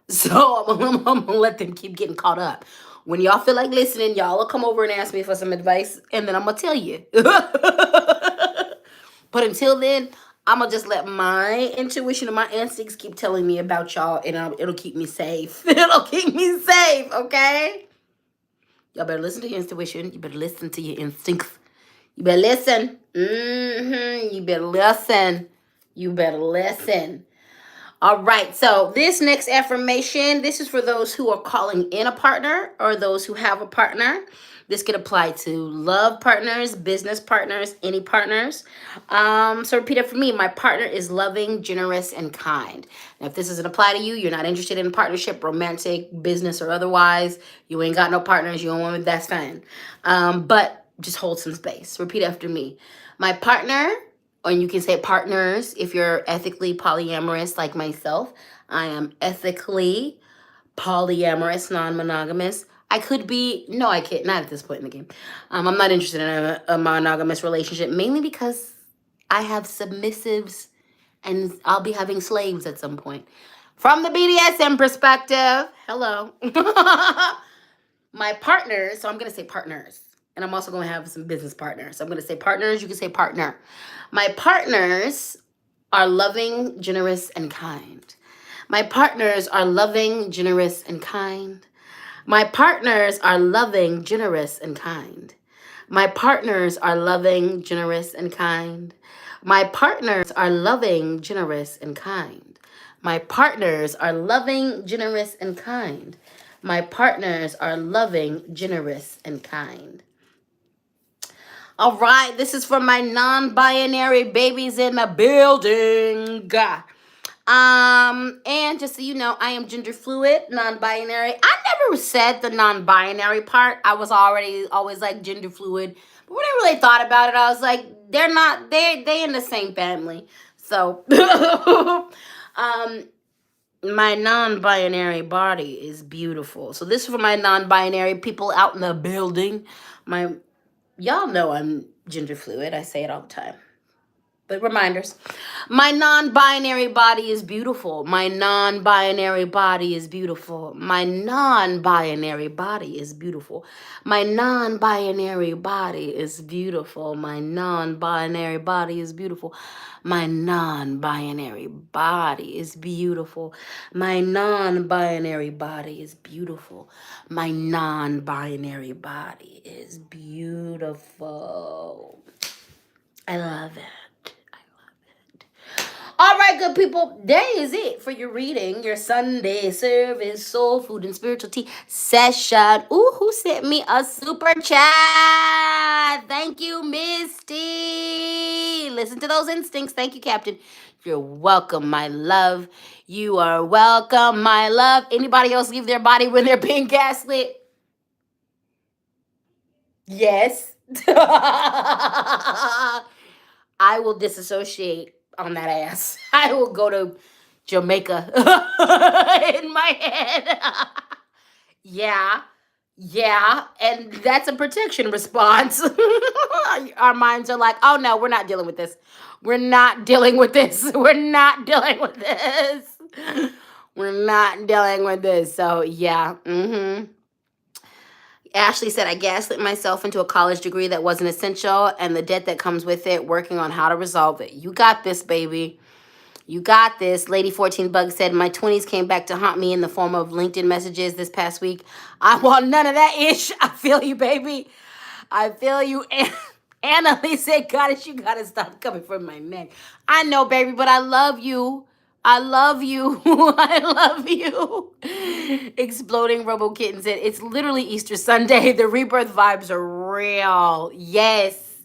So I'm going to let them keep getting caught up. When y'all feel like listening, y'all will come over and ask me for some advice, and then I'm going to tell you. But until then, I'm going to just let my intuition and my instincts keep telling me about y'all, and it'll keep me safe. It'll keep me safe, okay? Y'all better listen to your intuition. You better listen to your instincts. You better listen. You better listen. You better listen. All right, so this next affirmation, this is for those who are calling in a partner or those who have a partner. This could apply to love partners, business partners, any partners. So repeat it for me. My partner is loving, generous, and kind. And if this doesn't apply to you, you're not interested in partnership, romantic, business, or otherwise, you ain't got no partners, you don't want it, that's fine. But just hold some space. Repeat after me. My partner, or you can say partners if you're ethically polyamorous like myself. I am ethically polyamorous, non-monogamous. I could be, no, I can't, not at this point in the game. I'm not interested in a monogamous relationship, mainly because I have submissives and I'll be having slaves at some point. From the BDSM perspective, hello. My partners, so I'm going to say partners. And I'm also going to have some business partners. I'm going to say partners. You can say partner. My partners are loving, generous, and kind. My partners are loving, generous, and kind. My partners are loving, generous, and kind. My partners are loving, generous, and kind. My partners are loving, generous, and kind. My partners are loving, generous, and kind. My partners are loving, generous, and kind. All right, this is for my non-binary babies in the building. And just so you know, I am gender fluid, non-binary. I never said the non-binary part. I was always like gender fluid. But when I really thought about it, I was like, they in the same family. So my non-binary body is beautiful. So this is for my non-binary people out in the building. Y'all know I'm gender fluid. I say it all the time. But reminders. My non-binary body is beautiful. My non-binary body is beautiful. My non-binary body is beautiful. My non-binary body is beautiful. My non-binary body is beautiful. My non-binary body is beautiful. My non-binary body is beautiful. My non-binary body is beautiful. I love it. All right, good people, that is it for your reading, your Sunday service, soul food, and spiritual tea session. Ooh, who sent me a super chat? Thank you, Misty. Listen to those instincts. Thank you, Captain. You're welcome, my love. You are welcome, my love. Anybody else leave their body when they're being gaslit? Yes. I will disassociate on that ass. I will go to Jamaica in my head. Yeah, and that's a protection response. Our minds are like, oh no, we're not dealing with this. We're not dealing with this. We're not dealing with this. We're not dealing with this. So yeah, Ashley said, I gaslit myself into a college degree that wasn't essential and the debt that comes with it, working on how to resolve it. You got this, baby. You got this. Lady 14 Bugs said, my 20s came back to haunt me in the form of LinkedIn messages this past week. I want none of that ish. I feel you, baby. I feel you. Annalie said, Goddess, you got to stop coming from my neck. I know, baby, but I love you. I love you. I love you. Exploding Robo Kitten said, it's literally Easter Sunday. The rebirth vibes are real. Yes.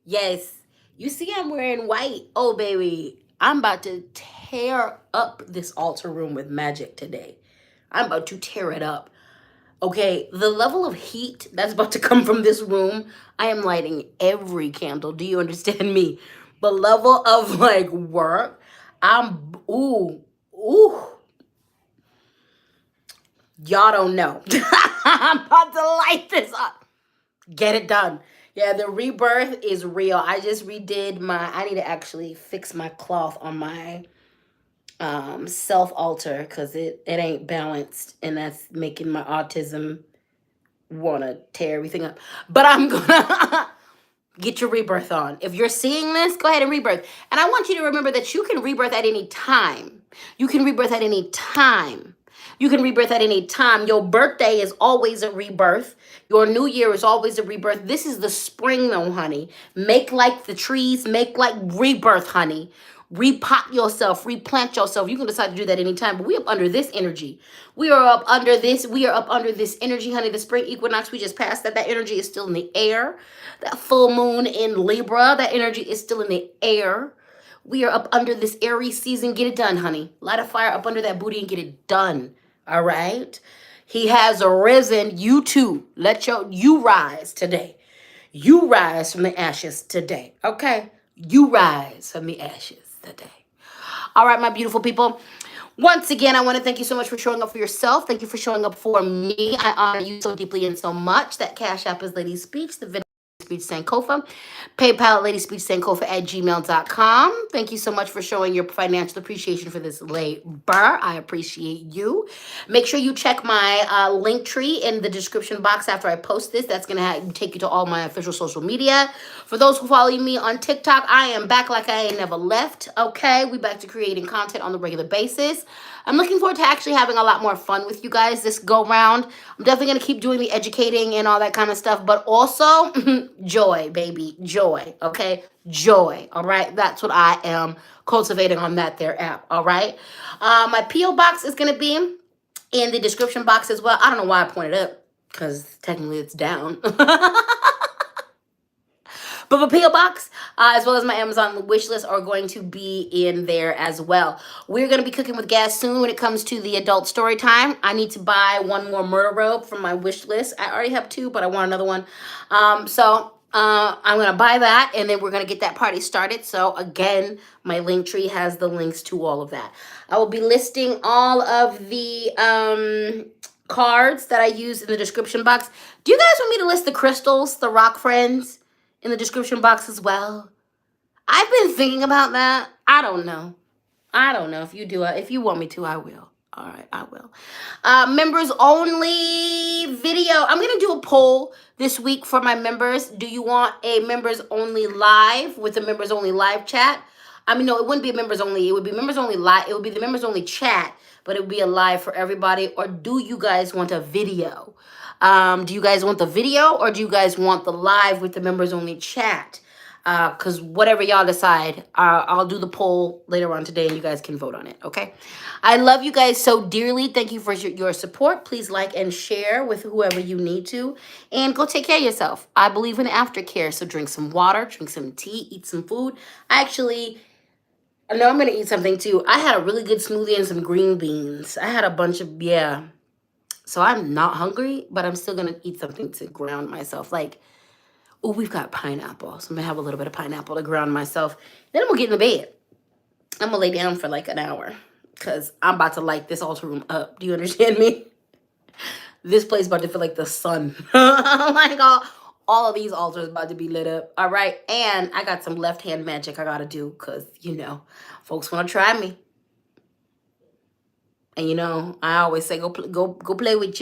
Yes. You see, I'm wearing white. Oh, baby. I'm about to tear up this altar room with magic today. I'm about to tear it up. Okay, the level of heat that's about to come from this room, I am lighting every candle. Do you understand me? The level of like work, ooh. Y'all don't know. I'm about to light this up. Get it done. Yeah, the rebirth is real. I just redid I need to actually fix my cloth on my self altar because it ain't balanced, and that's making my autism want to tear everything up. But I'm gonna get your rebirth on. If you're seeing this, go ahead and rebirth. And I want you to remember that you can rebirth at any time. You can rebirth at any time. You can rebirth at any time. Your birthday is always a rebirth. Your new year is always a rebirth. This is the spring though, honey. Make like the trees. Make like rebirth, honey. Repot yourself, replant yourself. You can decide to do that anytime, but we up under this energy. We are up under this energy, honey. The spring equinox, we just passed that. That energy is still in the air. That full moon in Libra, that energy is still in the air. We are up under this Aries season. Get it done, honey. Light a fire up under that booty and get it done. All right? He has arisen. You too. You rise today. You rise from the ashes today. Okay? You rise from the ashes today. All right, my beautiful people. Once again, I want to thank you so much for showing up for yourself. Thank you for showing up for me. I honor you so deeply and so much. That Cash App is LadySpeech. The LadySpeech Sankofa. PayPal, LadySpeechSankofa@gmail.com. Thank you so much for showing your financial appreciation for this labor. I appreciate you. Make sure you check my link tree in the description box after I post this. That's going to take you to all my official social media. For those who follow me on TikTok, I am back like I ain't never left. Okay, we back to creating content on the regular basis. I'm looking forward to actually having a lot more fun with you guys this go round. I'm definitely going to keep doing the educating and all that kind of stuff, but also joy, baby, joy, okay? Joy, all right? That's what I am cultivating on that there app, all right? My P.O. box is going to be in the description box as well. I don't know why I pointed up, because technically it's down. But my P.O. box, as well as my Amazon wish list, are going to be in there as well. We're going to be cooking with gas soon when it comes to the adult story time. I need to buy one more murder robe from my wish list. I already have two, but I want another one. I'm going to buy that, and then we're going to get that party started. So, again, my link tree has the links to all of that. I will be listing all of the cards that I use in the description box. Do you guys want me to list the crystals, the rock friends, in the description box as well? I've been thinking about that. I don't know. If you do, if you want me to, I will. All right, I will. Members only video. I'm going to do a poll this week for my members. Do you want a members only live with the members only live chat? I mean, no, it wouldn't be members only. It would be members only live. It would be the members only chat, but it would be a live for everybody. Or do you guys want a video? Do you guys want the video, or do you guys want the live with the members only chat? Because whatever y'all decide, I'll do the poll later on today and you guys can vote on it, okay? I love you guys so dearly. Thank you for your support. Please like and share with whoever you need to. And go take care of yourself. I believe in aftercare, so drink some water, drink some tea, eat some food. I know I'm going to eat something too. I had a really good smoothie and some green beans. I had a bunch of, yeah. So I'm not hungry, but I'm still going to eat something to ground myself. Like, oh, we've got pineapple. So I'm going to have a little bit of pineapple to ground myself. Then I'm going to get in the bed. I'm going to lay down for like an hour because I'm about to light this altar room up. Do you understand me? This place is about to feel like the sun. Like all of these altars about to be lit up. All right. And I got some left hand magic I got to do because, folks want to try me. And I always say, go play with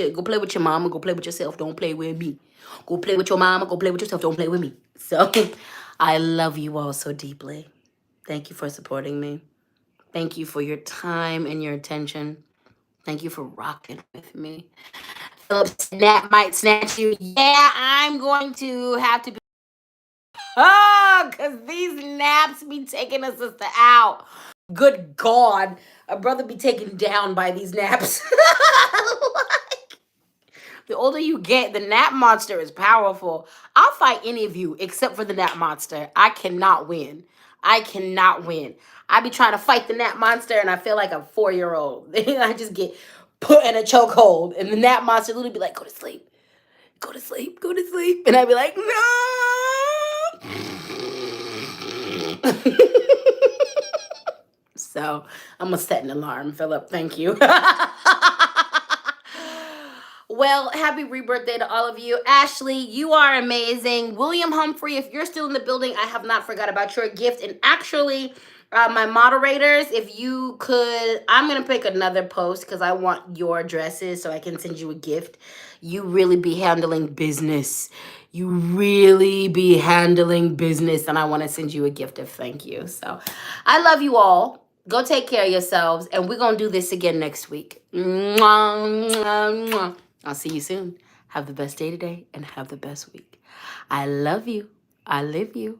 your mama, go play with yourself, don't play with me. Go play with your mama, go play with yourself, don't play with me. So I love you all so deeply. Thank you for supporting me. Thank you for your time and your attention. Thank you for rocking with me. Philip might snatch you. Yeah, I'm going to have to be. Oh, because these naps be taking a sister out. Good God. A brother be taken down by these naps. The older you get, the nap monster is powerful. I'll fight any of you except for the nap monster. I cannot win. I be trying to fight the nap monster and I feel like a 4-year-old. I just get put in a chokehold and the nap monster literally be like, go to sleep. Go to sleep. Go to sleep. And I'd be like, no. So I'm going to set an alarm, Philip. Thank you. Well, happy rebirthday to all of you. Ashley, you are amazing. William Humphrey, if you're still in the building, I have not forgot about your gift. And actually, my moderators, if you could, I'm going to pick another post because I want your addresses so I can send you a gift. You really be handling business. And I want to send you a gift of thank you. So I love you all. Go take care of yourselves. And we're going to do this again next week. Mwah, mwah, mwah. I'll see you soon. Have the best day today and have the best week. I love you. I live you.